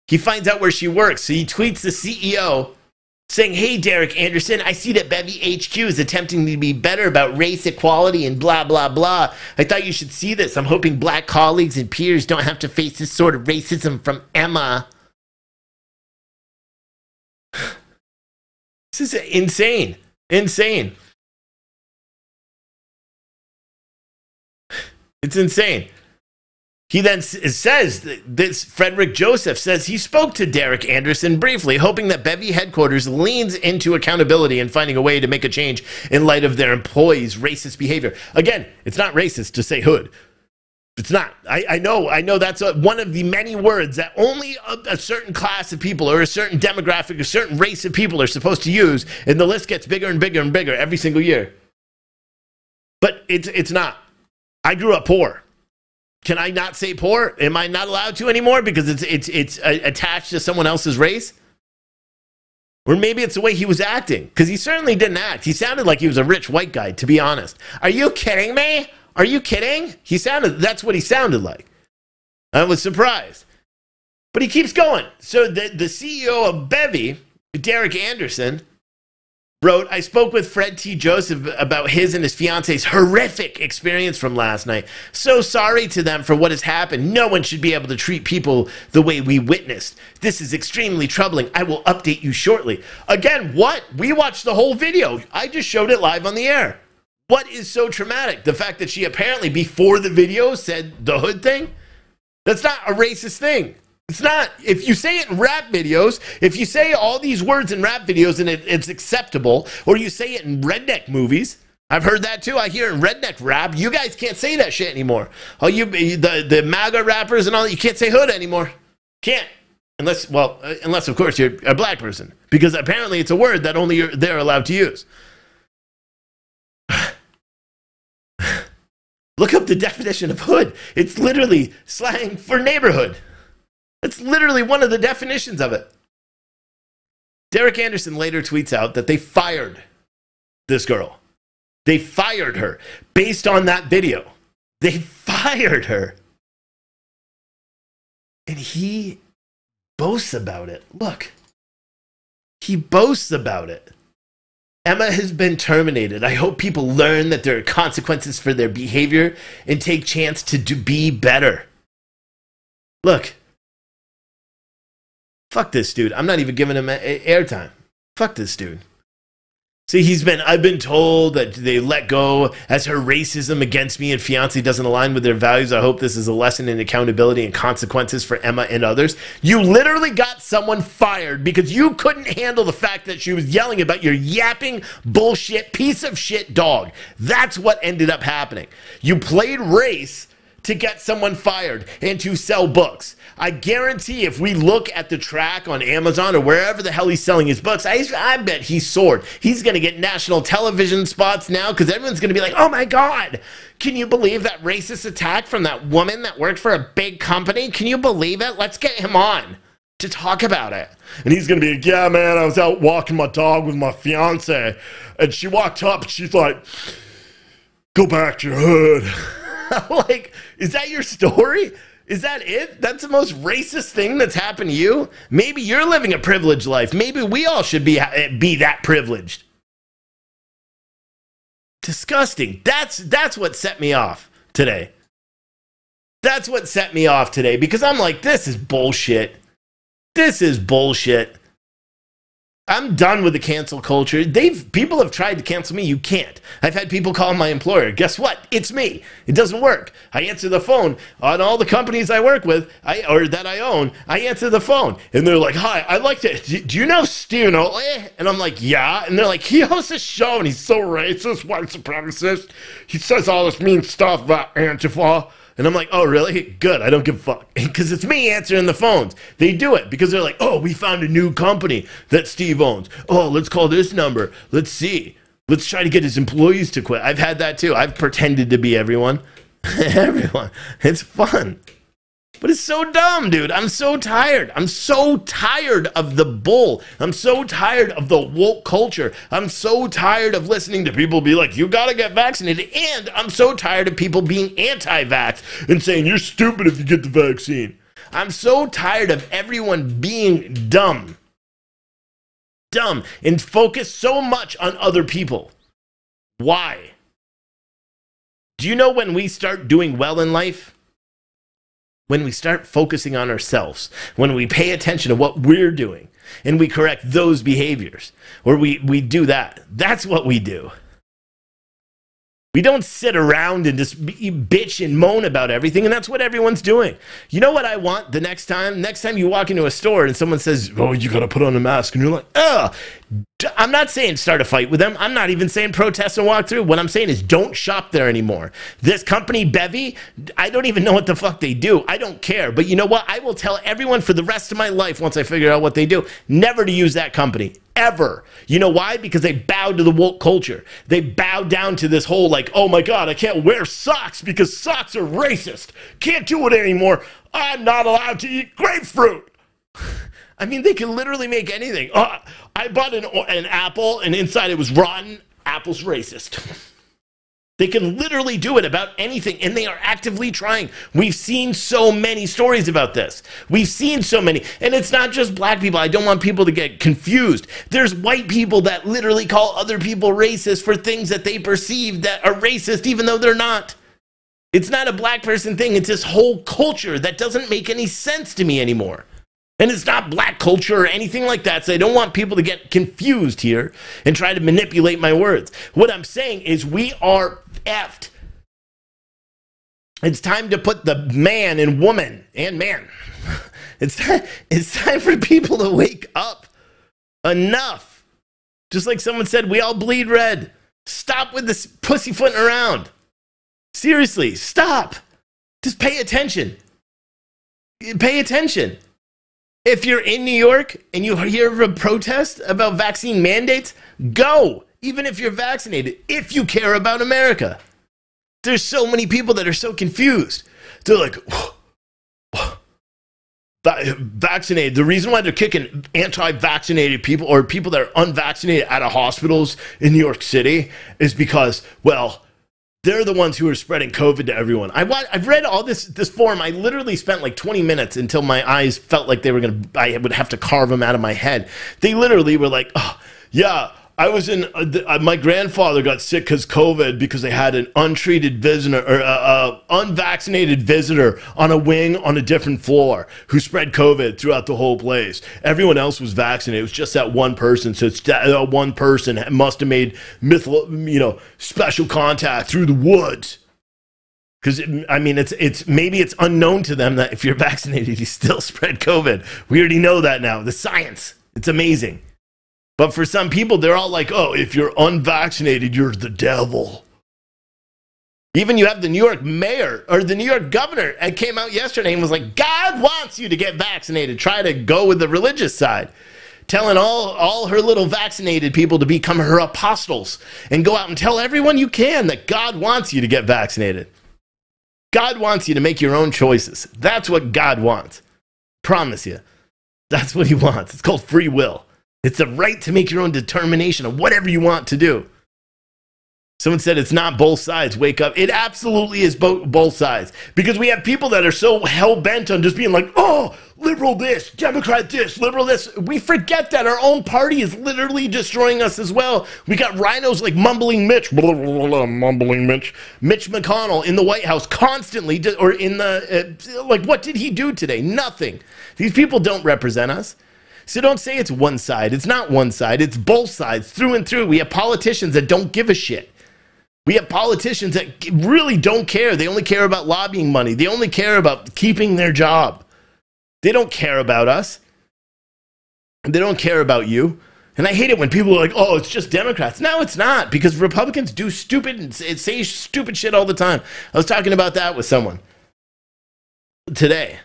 S3: He finds out where she works. So he tweets the CEO saying, "Hey, Derek Anderson, I see that Bevy HQ is attempting to be better about race equality and blah, blah, blah. I thought you should see this. I'm hoping black colleagues and peers don't have to face this sort of racism from Emma." This is insane. Insane. It's insane. He then says, this Frederick Joseph says he spoke to Derek Anderson briefly, hoping that Bevy headquarters leans into accountability and finding a way to make a change in light of their employees' racist behavior. Again, it's not racist to say hood. It's not. I know that's one of the many words that only a certain class of people or a certain demographic, a certain race of people are supposed to use, and the list gets bigger and bigger and bigger every single year. But it's not. I grew up poor. Can I not say poor? Am I not allowed to anymore because it's attached to someone else's race? Or maybe it's the way he was acting, because he certainly didn't act. He sounded like he was a rich white guy, to be honest. Are you kidding me? Are you kidding? That's what he sounded like. I was surprised. But he keeps going. So the CEO of Bevy, Derek Anderson, wrote, "I spoke with Fred T. Joseph about his and his fiance's horrific experience from last night. So sorry to them for what has happened. No one should be able to treat people the way we witnessed. This is extremely troubling. I will update you shortly." Again, what? We watched the whole video. I just showed it live on the air. What is so traumatic? The fact that she apparently, before the video, said the hood thing? That's not a racist thing. It's not. If you say it in rap videos, if you say all these words in rap videos and it's acceptable, or you say it in redneck movies, I've heard that too. I hear it in redneck rap. You guys can't say that shit anymore. Oh, the MAGA rappers and all that, you can't say hood anymore. Can't. Unless of course you're a black person, because apparently it's a word that only they're allowed to use. Look up the definition of hood. It's literally slang for neighborhood. That's literally one of the definitions of it. Derek Anderson later tweets out that they fired this girl. They fired her based on that video. They fired her. And he boasts about it. Look. He boasts about it. Emma has been terminated. I hope people learn that there are consequences for their behavior and take chance to be better. Look. Fuck this dude. I'm not even giving him airtime. Fuck this dude. See, I've been told that they let go as her racism against me and fiance doesn't align with their values. I hope this is a lesson in accountability and consequences for Emma and others. You literally got someone fired because you couldn't handle the fact that she was yelling about your yapping bullshit piece of shit dog. That's what ended up happening. You played race to get someone fired and to sell books. I guarantee if we look at the track on Amazon or wherever the hell he's selling his books, I bet he's soared. He's going to get national television spots now because everyone's going to be like, oh my God, can you believe that racist attack from that woman that worked for a big company? Can you believe it? Let's get him on to talk about it. And he's going to be like, yeah, man, I was out walking my dog with my fiance and she walked up and she's like, go back to your hood. Like, is that your story? Is that it? That's the most racist thing that's happened to you? Maybe you're living a privileged life. Maybe we all should be that privileged. Disgusting. That's what set me off today. That's what set me off today because I'm like, this is bullshit. This is bullshit. I'm done with the cancel culture. People have tried to cancel me. You can't. I've had people call my employer. Guess what? It's me. It doesn't work. I answer the phone on all the companies I work with, or that I own. I answer the phone, and they're like, "Hi, I'd like to. Do you know Stephen Oatley?" And I'm like, "Yeah." And they're like, "He hosts a show, and he's so racist, white supremacist. He says all this mean stuff about Antifa." And I'm like, oh, really? Good. I don't give a fuck. Because it's me answering the phones. They do it because they're like, oh, we found a new company that Steve owns. Oh, let's call this number. Let's see. Let's try to get his employees to quit. I've had that too. I've pretended to be everyone. Everyone. It's fun. But it's so dumb, dude. I'm so tired. I'm so tired of the bull. I'm so tired of the woke culture. I'm so tired of listening to people be like, you gotta get vaccinated. And I'm so tired of people being anti-vax and saying, you're stupid if you get the vaccine. I'm so tired of everyone being dumb. Dumb. And focus so much on other people. Why? Do you know when we start doing well in life? When we start focusing on ourselves, when we pay attention to what we're doing and we correct those behaviors, or we do that, that's what we do. We don't sit around and just bitch and moan about everything, and that's what everyone's doing. You know what I want the next time? Next time you walk into a store and someone says, oh, you got to put on a mask, and you're like, ugh. I'm not saying start a fight with them. I'm not even saying protest and walk through. What I'm saying is don't shop there anymore. This company, Bevy, I don't even know what the fuck they do. I don't care. But you know what? I will tell everyone for the rest of my life, once I figure out what they do, never to use that company. Ever. You know why? Because they bowed to the woke culture. They bowed down to this whole like, oh my God, I can't wear socks because socks are racist. Can't do it anymore. I'm not allowed to eat grapefruit. I mean, they can literally make anything. I bought an apple and inside it was rotten. Apple's racist. They can literally do it about anything, and they are actively trying. We've seen so many stories about this. We've seen so many, and it's not just black people. I don't want people to get confused. There's white people that literally call other people racist for things that they perceive that are racist, even though they're not. It's not a black person thing. It's this whole culture that doesn't make any sense to me anymore. And it's not black culture or anything like that, so I don't want people to get confused here and try to manipulate my words. What I'm saying is we are effed. It's time to put the man and woman and man. It's time for people to wake up. Enough. Just like someone said, we all bleed red. Stop with this pussyfooting around. Seriously, stop. Just pay attention. Pay attention. If you're in New York and you hear of a protest about vaccine mandates, go, even if you're vaccinated, if you care about America. There's so many people that are so confused. They're like, vaccinated. The reason why they're kicking anti-vaccinated people or people that are unvaccinated out of hospitals in New York City is because, well, they're the ones who are spreading COVID to everyone. I've read all this forum. I literally spent like 20 minutes until my eyes felt like I would have to carve them out of my head. They literally were like, oh, yeah, I was in, my grandfather got sick because COVID, because they had an untreated visitor or unvaccinated visitor on a wing on a different floor who spread COVID throughout the whole place. Everyone else was vaccinated. It was just that one person. So it's that one person must have made special contact through the woods. Because, I mean, maybe it's unknown to them that if you're vaccinated, you still spread COVID. We already know that now. The science. It's amazing. But for some people, they're all like, oh, if you're unvaccinated, you're the devil. Even you have the New York mayor or the New York governor that came out yesterday and was like, God wants you to get vaccinated. Try to go with the religious side. Telling all her little vaccinated people to become her apostles and go out and tell everyone you can that God wants you to get vaccinated. God wants you to make your own choices. That's what God wants. Promise you. That's what he wants. It's called free will. It's the right to make your own determination of whatever you want to do. Someone said it's not both sides. Wake up. It absolutely is both sides. Because we have people that are so hell-bent on just being like, oh, liberal this, Democrat this, liberal this. We forget that our own party is literally destroying us as well. We got rhinos like Mumbling Mitch, Mumbling Mitch, Mitch McConnell in the White House constantly, or in the, like, what did he do today? Nothing. These people don't represent us. So don't say it's one side. It's not one side. It's both sides through and through. We have politicians that don't give a shit. We have politicians that really don't care. They only care about lobbying money. They only care about keeping their job. They don't care about us. They don't care about you. And I hate it when people are like, oh, it's just Democrats. No, it's not, because Republicans do stupid and say stupid shit all the time. I was talking about that with someone today.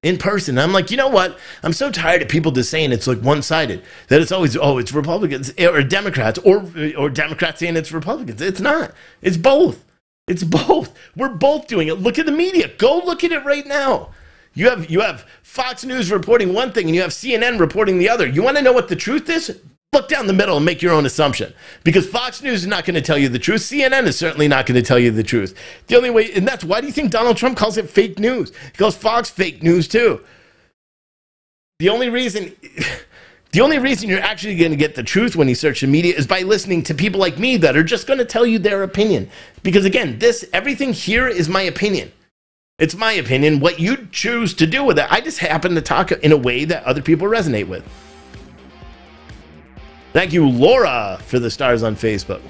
S3: In person. I'm like, you know what? I'm so tired of people just saying it's like one-sided. That it's always, oh, it's Republicans or Democrats or Democrats saying it's Republicans. It's not. It's both. It's both. We're both doing it. Look at the media. Go look at it right now. You have Fox News reporting one thing and you have CNN reporting the other. You want to know what the truth is? Look down the middle and make your own assumption. Because Fox News is not going to tell you the truth. CNN is certainly not going to tell you the truth. The only way, and that's why do you think Donald Trump calls it fake news? He calls Fox fake news too. The only reason you're actually going to get the truth when you search the media is by listening to people like me that are just going to tell you their opinion. Because again, everything here is my opinion. It's my opinion. What you choose to do with it, I just happen to talk in a way that other people resonate with. Thank you, Laura, for the stars on Facebook.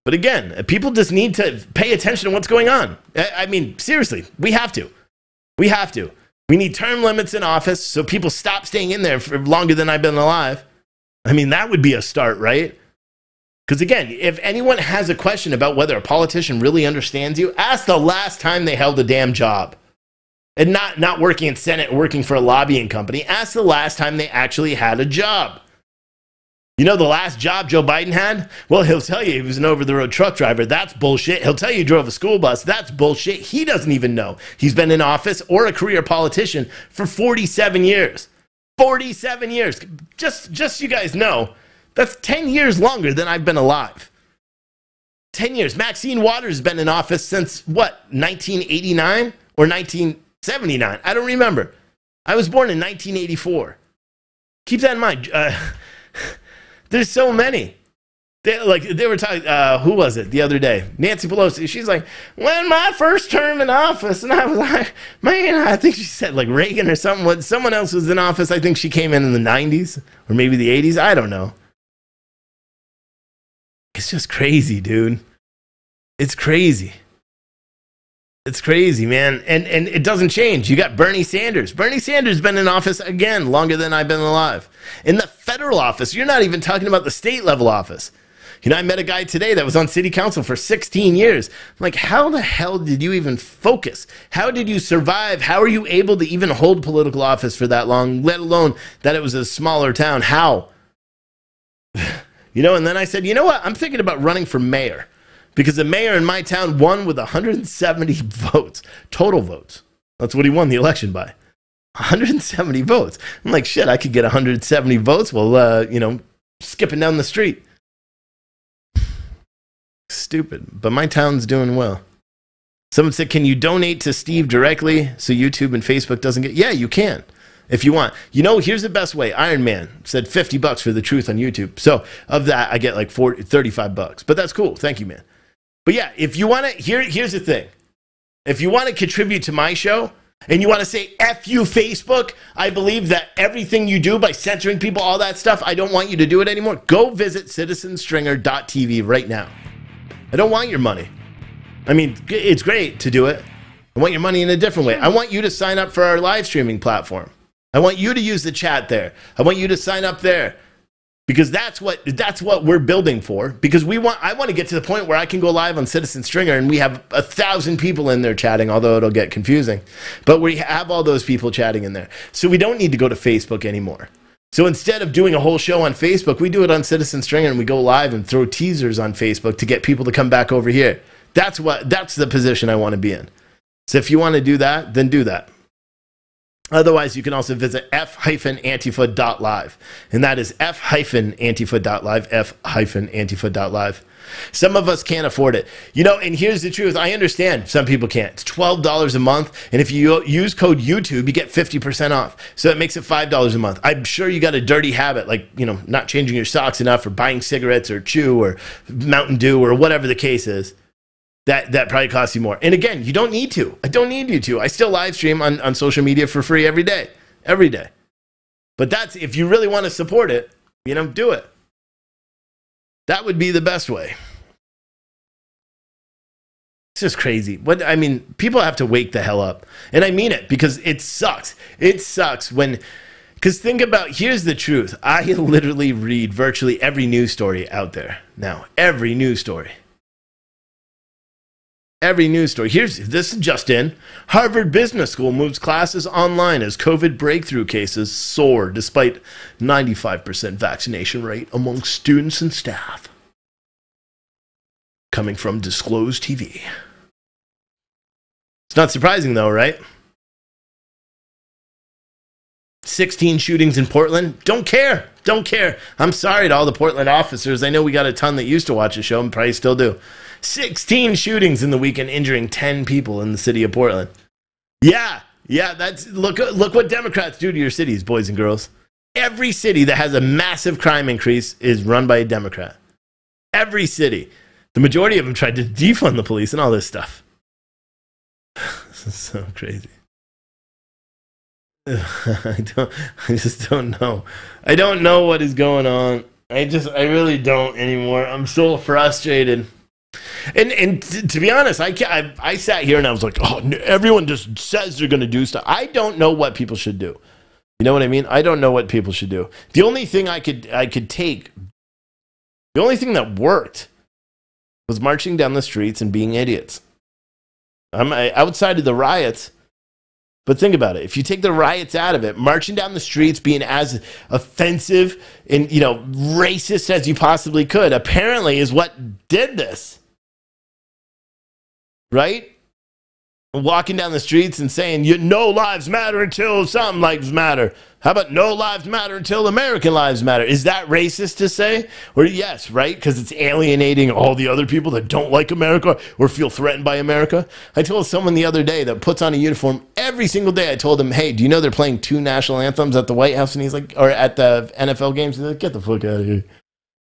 S3: But again, people just need to pay attention to what's going on. I mean, seriously, we have to. We have to. We need term limits in office so people stop staying in there for longer than I've been alive. I mean, that would be a start, right? Because again, if anyone has a question about whether a politician really understands you, ask the last time they held a damn job. And not working in Senate, working for a lobbying company. Ask the last time they actually had a job. You know the last job Joe Biden had? Well, he'll tell you he was an over-the-road truck driver. That's bullshit. He'll tell you he drove a school bus. That's bullshit. He doesn't even know. He's been in office or a career politician for 47 years. 47 years. Just so you guys know, that's 10 years longer than I've been alive. 10 years. Maxine Waters has been in office since, what, 1989 or 1979? I don't remember. I was born in 1984. Keep that in mind. There's so many. They were talking, who was it the other day? Nancy Pelosi. She's like, when my first term in office, and I was like, man, I think she said like Reagan or something. When someone else was in office, I think she came in the 90s or maybe the 80s. I don't know. It's just crazy, dude. It's crazy. It's crazy, man. And it doesn't change. You got Bernie Sanders. Bernie Sanders has been in office, again, longer than I've been alive. In the federal office, you're not even talking about the state level office. You know, I met a guy today that was on city council for 16 years. I'm like, how the hell did you even focus? How did you survive? How are you able to even hold political office for that long, let alone that it was a smaller town? How? You know, and then I said, you know what? I'm thinking about running for mayor. Because the mayor in my town won with 170 votes, total votes. That's what he won the election by. 170 votes. I'm like, shit, I could get 170 votes while, skipping down the street. Stupid. But my town's doing well. Someone said, can you donate to Steve directly so YouTube and Facebook doesn't get... Yeah, you can. if you want. You know, here's the best way. Iron Man said $50 for the truth on YouTube. So of that, I get like $35. But that's cool. Thank you, man. But yeah, if you want to, here's the thing. If you want to contribute to my show and you want to say F you Facebook, I believe that everything you do by censoring people, all that stuff, I don't want you to do it anymore. Go visit citizenstringer.tv right now. I don't want your money. I mean, it's great to do it. I want your money in a different way. I want you to sign up for our live streaming platform. I want you to use the chat there. I want you to sign up there. Because that's what we're building for. Because I want to get to the point where I can go live on Citizen Stringer and we have 1,000 people in there chatting, although it'll get confusing. But we have all those people chatting in there. So we don't need to go to Facebook anymore. So instead of doing a whole show on Facebook, we do it on Citizen Stringer and we go live and throw teasers on Facebook to get people to come back over here. That's the position I want to be in. So if you want to do that, then do that. Otherwise, you can also visit f-antifa.live. And that is f-antifa.live, f-antifa.live. Some of us can't afford it. You know, and here's the truth. I understand some people can't. It's $12 a month. And if you use code YouTube, you get 50% off. So it makes it $5 a month. I'm sure you got a dirty habit, like, you know, not changing your socks enough or buying cigarettes or chew or Mountain Dew or whatever the case is. That probably costs you more. And again, you don't need to. I don't need you to. I still live stream on social media for free every day. Every day. But that's, if you really want to support it, you know, do it. That would be the best way. It's just crazy. I mean, people have to wake the hell up. And I mean it, because it sucks. It sucks when, because think about, here's the truth. I literally read virtually every news story out there now. Every news story. Every news story. This is just in. Harvard Business School moves classes online as COVID breakthrough cases soar despite 95% vaccination rate among students and staff. Coming from Disclosed TV. It's not surprising though, right? 16 shootings in Portland. Don't care. Don't care. I'm sorry to all the Portland officers. I know we got a ton that used to watch the show and probably still do. 16 shootings in the weekend, injuring 10 people in the city of Portland. Yeah, that's look what Democrats do to your cities, boys and girls. Every city that has a massive crime increase is run by a Democrat. Every city. The majority of them tried to defund the police and all this stuff. This is so crazy. I just don't know. I don't know what is going on. I really don't anymore. I'm so frustrated. And to be honest, I sat here and I was like, oh, everyone just says they're going to do stuff. I don't know what people should do. You know what I mean? I don't know what people should do. The only thing I could take, the only thing that worked was marching down the streets and being idiots. I'm outside of the riots. But think about it. If you take the riots out of it, marching down the streets, being as offensive and, you know, racist as you possibly could, apparently is what did this. Right? Walking down the streets and saying, no lives matter until some lives matter. How about no lives matter until American lives matter? Is that racist to say? Or yes, right? Because it's alienating all the other people that don't like America or feel threatened by America. I told someone the other day that puts on a uniform every single day. I told him, hey, do you know they're playing 2 national anthems at the White House? And he's like, or at the NFL games? And he's like, get the fuck out of here.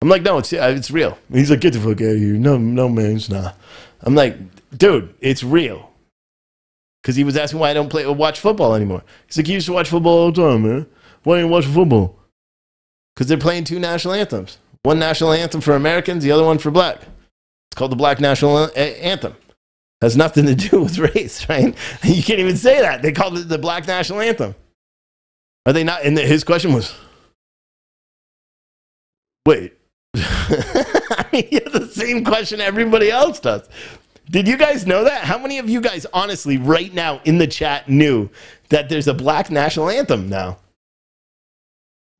S3: I'm like, no, it's real. And he's like, get the fuck out of here. No, man, it's not. I'm like, dude, it's real. Because he was asking why I don't watch football anymore. He's like, you used to watch football all the time, man. Why don't you watch football? Because they're playing 2 national anthems. One national anthem for Americans, the other one for black. It's called the Black National Anthem. Has nothing to do with race, right? You can't even say that. They called it the Black National Anthem. Are they not? And his question was, wait. I mean, he has the same question everybody else does. Did you guys know that? How many of you guys honestly right now in the chat knew that there's a black national anthem now?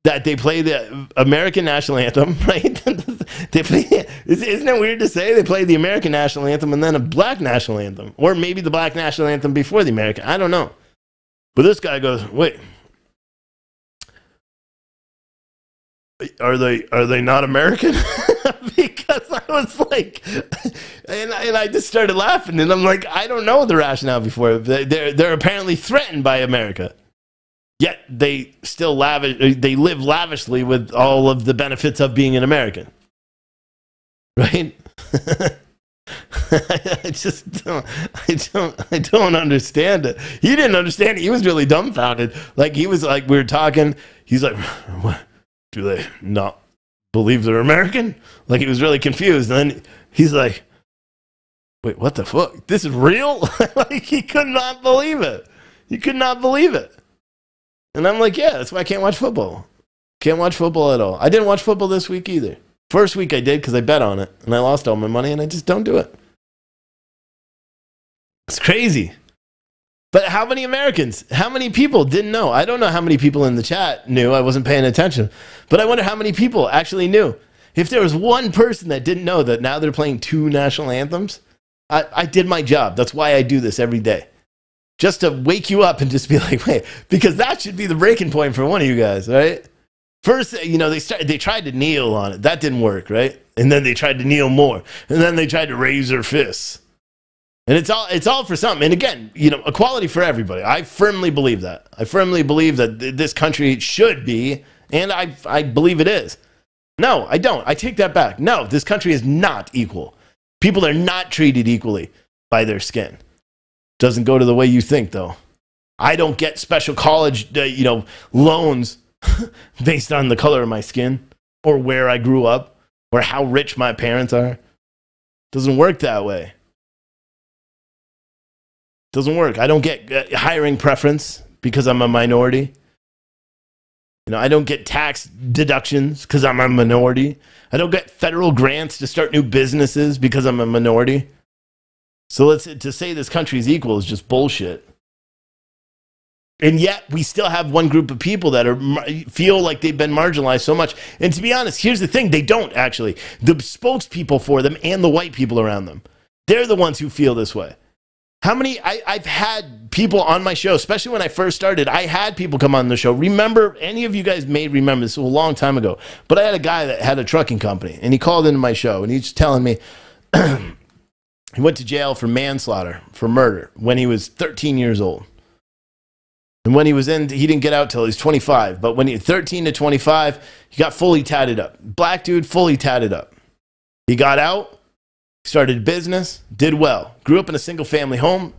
S3: That they play the American national anthem, right? They play, isn't it weird to say? They play the American national anthem and then a black national anthem. Or maybe the black national anthem before the American. I don't know. But this guy goes, wait. Are they not American? Because I was like, and I just started laughing, and I'm like, I don't know the rationale before. They're apparently threatened by America. Yet they still they live lavishly with all of the benefits of being an American. Right? I don't understand it. He didn't understand it. He was really dumbfounded. Like, he was like, we were talking. He's like, what? Do they not believe they're American? Like, he was really confused. And then he's like, wait, what the fuck? This is real? Like, he could not believe it. He could not believe it. And I'm like, yeah, that's why I can't watch football. Can't watch football at all. I didn't watch football this week either. First week I did because I bet on it, and I lost all my money, and I just don't do it. It's crazy. But how many Americans, how many people didn't know? I don't know how many people in the chat knew. I wasn't paying attention. But I wonder how many people actually knew. If there was one person that didn't know that now they're playing 2 national anthems, I did my job. That's why I do this every day. Just to wake you up and just be like, wait, because that should be the breaking point for one of you guys, right? First, you know, they tried to kneel on it. That didn't work, right? And then they tried to kneel more. And then they tried to raise their fists. And it's all for something. And again, you know, equality for everybody. I firmly believe that. I firmly believe that this country should be, and I believe it is. No, I don't. I take that back. No, this country is not equal. People are not treated equally by their skin. Doesn't go to the way you think, though. I don't get special college, loans based on the color of my skin or where I grew up or how rich my parents are. Doesn't work that way. Doesn't work. I don't get hiring preference because I'm a minority. You know, I don't get tax deductions because I'm a minority. I don't get federal grants to start new businesses because I'm a minority. So to say this country is equal is just bullshit. And yet we still have one group of people that feel like they've been marginalized so much. And to be honest, here's the thing. They don't actually. The spokespeople for them and the white people around them, they're the ones who feel this way. How many, I've had people on my show, especially when I first started, I had people come on the show. Remember, any of you guys may remember this, a long time ago, but I had a guy that had a trucking company, and he called into my show, and he's telling me he went to jail for manslaughter, for murder, when he was 13 years old. And when he was in, he didn't get out till he was 25, but when he was 13 to 25, he got fully tatted up. Black dude, fully tatted up. He got out. Started a business, did well, grew up in a single family home,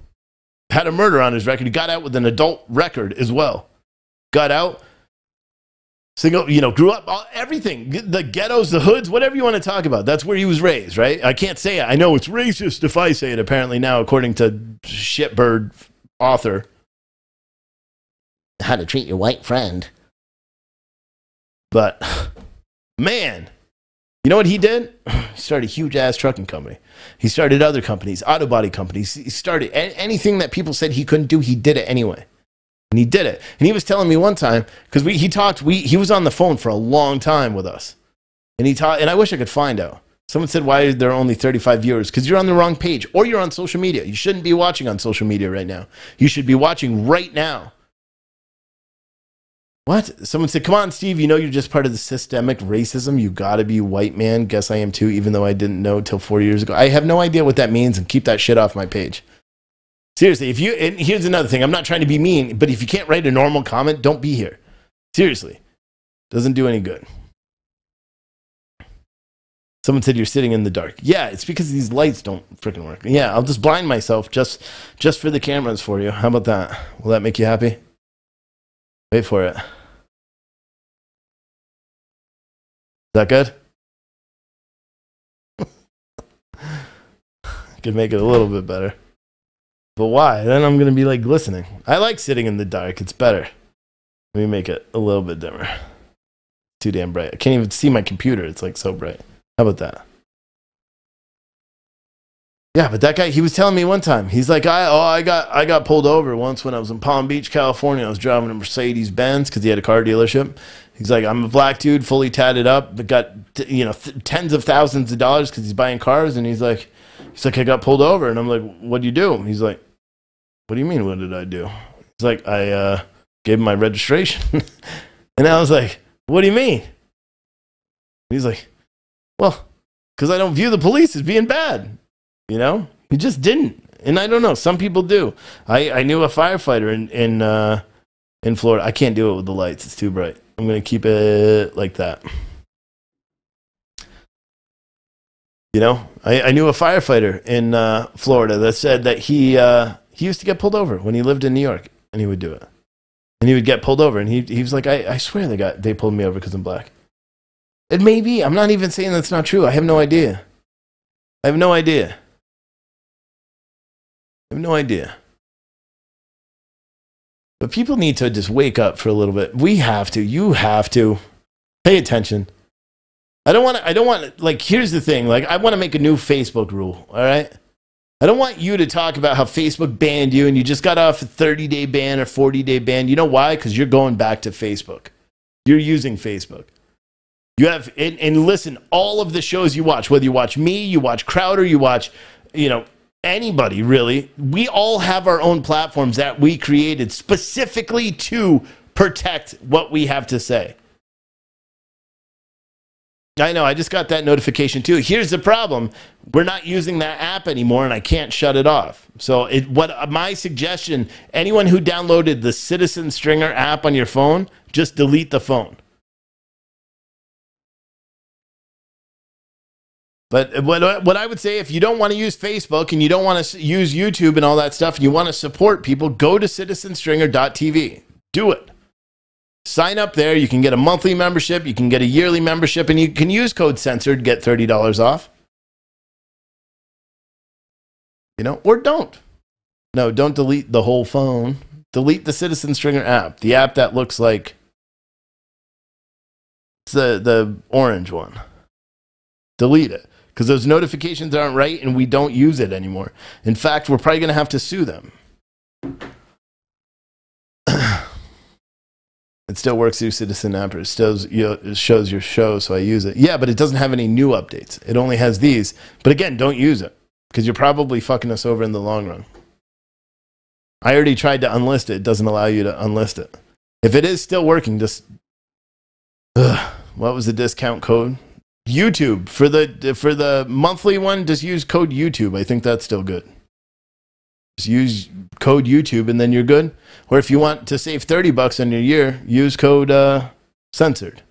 S3: had a murder on his record. He got out with an adult record as well. Got out, grew up, everything, the ghettos, the hoods, whatever you want to talk about. That's where he was raised, right? I can't say it. I know it's racist if I say it, apparently now, according to shitbird author. How to treat your white friend. But, man. You know what he did? He started a huge-ass trucking company. He started other companies, auto body companies. He started anything that people said he couldn't do, he did it anyway. And he did it. And he was telling me one time, because he was on the phone for a long time with us. And and I wish I could find out. Someone said, why are there only 35 viewers? Because you're on the wrong page, or you're on social media. You shouldn't be watching on social media right now. You should be watching right now. What? Someone said, come on, Steve, you know you're just part of the systemic racism. You gotta be white man. Guess I am too, even though I didn't know till 4 years ago. I have no idea what that means, and keep that shit off my page. Seriously, and here's another thing. I'm not trying to be mean, but if you can't write a normal comment, don't be here. Seriously. Doesn't do any good. Someone said you're sitting in the dark. Yeah, it's because these lights don't freaking work. Yeah, I'll just blind myself just for the cameras for you. How about that? Will that make you happy? Wait for it. Is that good? Could make it a little bit better. But why? Then I'm going to be like glistening. I like sitting in the dark. It's better. Let me make it a little bit dimmer. Too damn bright. I can't even see my computer. It's like so bright. How about that? Yeah, but that guy, he was telling me one time, he's like, I got pulled over once when I was in Palm Beach, California. I was driving a Mercedes Benz because he had a car dealership. He's like, I'm a black dude, fully tatted up, but got tens of thousands of dollars because he's buying cars. And he's like, I got pulled over, and I'm like, what'd you do? He's like, what do you mean, what did I do? He's like, I gave him my registration, and I was like, what do you mean? He's like, well, because I don't view the police as being bad. You know, he just didn't. And I don't know. Some people do. I knew a firefighter in Florida. I can't do it with the lights. It's too bright. I'm going to keep it like that. You know, I knew a firefighter in Florida that said that he used to get pulled over when he lived in New York, and he would do it. And he would get pulled over, and he was like, I swear they pulled me over because I'm black. It may be. I'm not even saying that's not true. I have no idea. I have no idea. But people need to just wake up for a little bit. We have to. You have to. Pay attention. I don't want like, here's the thing. Like, I want to make a new Facebook rule, all right? I don't want you to talk about how Facebook banned you and you just got off a 30-day ban or 40-day ban. You know why? Because you're going back to Facebook. You're using Facebook. You have, and listen, all of the shows you watch, whether you watch me, you watch Crowder, you watch, you know, anybody really, we all have our own platforms that we created specifically to protect what we have to say. I know, I just got that notification too. Here's the problem. We're not using that app anymore and I can't shut it off. So my suggestion, anyone who downloaded the Citizen Stringer app on your phone, just delete the phone. But what I would say, if you don't want to use Facebook and you don't want to use YouTube and all that stuff, and you want to support people, go to citizenstringer.tv. Do it. Sign up there. You can get a monthly membership. You can get a yearly membership. And you can use code CENSORED, get $30 off. You know, or don't. No, don't delete the whole phone. Delete the Citizen Stringer app. The app that looks like it's the orange one. Delete it. Because those notifications aren't right and we don't use it anymore. In fact, we're probably going to have to sue them. It still works through Citizen App. It shows your show, so I use it. Yeah, but it doesn't have any new updates. It only has these. But again, don't use it. Because you're probably fucking us over in the long run. I already tried to unlist it. It doesn't allow you to unlist it. If it is still working, just... what was the discount code? YouTube. For the monthly one, just use code YouTube. I think that's still good. Just use code YouTube and then you're good. Or if you want to save $30 on your year, use code censored.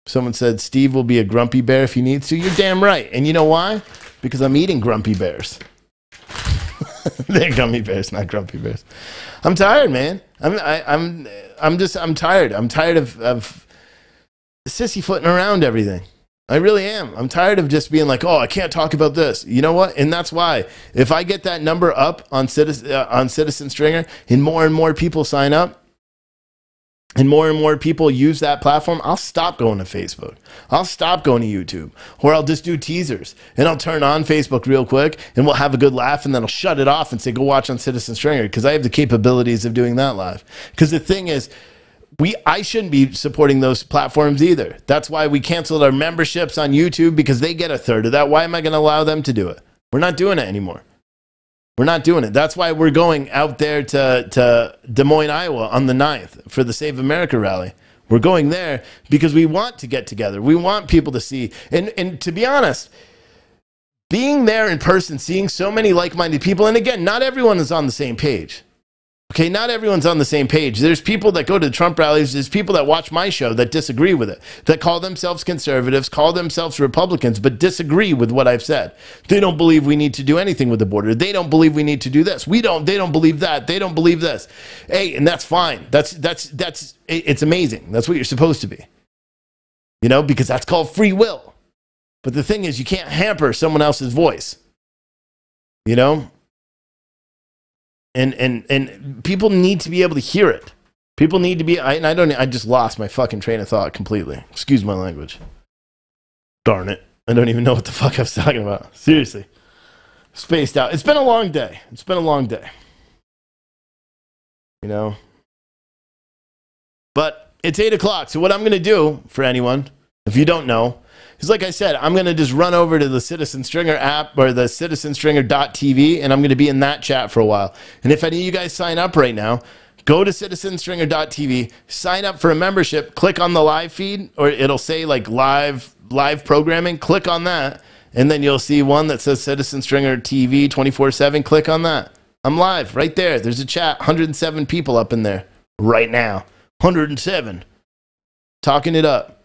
S3: Someone said Steve will be a grumpy bear if he needs to. You're damn right. And you know why? Because I'm eating grumpy bears. They're gummy bears, not grumpy bears. I'm tired, man. I'm tired. I'm tired of sissy-footing around everything. I really am. I'm tired of just being like, oh, I can't talk about this. You know what? And that's why. If I get that number up on Citizen Stringer and more people sign up and more people use that platform, I'll stop going to Facebook. I'll stop going to YouTube. Or I'll just do teasers. And I'll turn on Facebook real quick and we'll have a good laugh and then I'll shut it off and say, go watch on Citizen Stringer because I have the capabilities of doing that live. Because the thing is, I shouldn't be supporting those platforms either. That's why we canceled our memberships on YouTube because they get a third of that. Why am I going to allow them to do it? We're not doing it anymore. We're not doing it. That's why we're going out there to Des Moines, Iowa on the 9th for the Save America rally. We're going there because we want to get together. We want people to see. And to be honest, being there in person, seeing so many like-minded people, and again, not everyone is on the same page. Okay, not everyone's on the same page. There's people that go to the Trump rallies. There's people that watch my show that disagree with it, that call themselves conservatives, call themselves Republicans, but disagree with what I've said. They don't believe we need to do anything with the border. They don't believe we need to do this. They don't believe that. They don't believe this. Hey, and that's fine. It's amazing. That's what you're supposed to be. You know, because that's called free will. But the thing is, you can't hamper someone else's voice. You know? And people need to be able to hear it. People need to be. I just lost my fucking train of thought completely. Excuse my language. Darn it! I don't even know what the fuck I was talking about. Seriously, spaced out. It's been a long day. It's been a long day. You know. But it's 8 o'clock. So what I'm going to do for anyone, if you don't know, is like I said, I'm going to just run over to the Citizen Stringer app or the citizenstringer.tv, and I'm going to be in that chat for a while. And if any of you guys sign up right now, go to citizenstringer.tv, sign up for a membership, click on the live feed, or it'll say like live programming. Click on that, and then you'll see one that says Citizen Stringer TV 24/7. Click on that. I'm live right there. There's a chat. 107 people up in there right now. 107. Talking it up.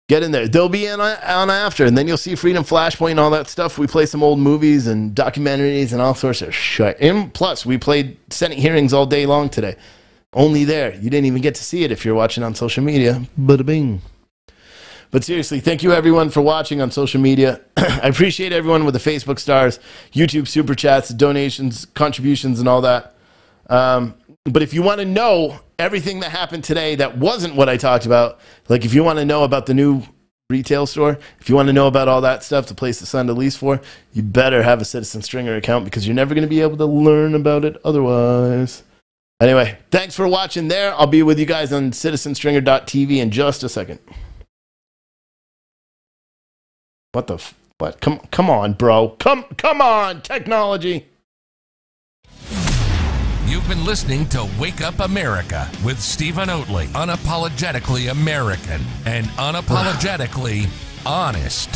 S3: Get in there. They'll be on after, and then you'll see Freedom Flashpoint and all that stuff. We play some old movies and documentaries and all sorts of shit. And plus, we played Senate hearings all day long today. Only there. You didn't even get to see it if you're watching on social media. Bada bing. But seriously, thank you everyone for watching on social media. I appreciate everyone with the Facebook stars, YouTube super chats, donations, contributions, and all that. But if you want to know everything that happened today that wasn't what I talked about, like if you want to know about the new retail store, if you want to know about all that stuff, the place to send a lease for, you better have a Citizen Stringer account because you're never going to be able to learn about it otherwise. Anyway, thanks for watching there. I'll be with you guys on citizenstringer.tv in just a second. What? Come on, bro. Come on, technology.
S1: You've been listening to Wake Up America with Stephen Oatley. Unapologetically American and unapologetically honest.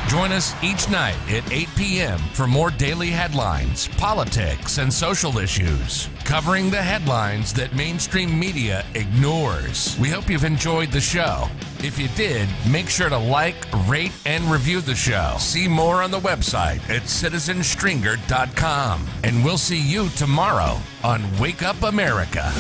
S1: Join us each night at 8 p.m. for more daily headlines, politics, and social issues, covering the headlines that mainstream media ignores. We hope you've enjoyed the show. If you did, make sure to like, rate, and review the show. See more on the website at citizenstringer.com. And we'll see you tomorrow on Wake Up America.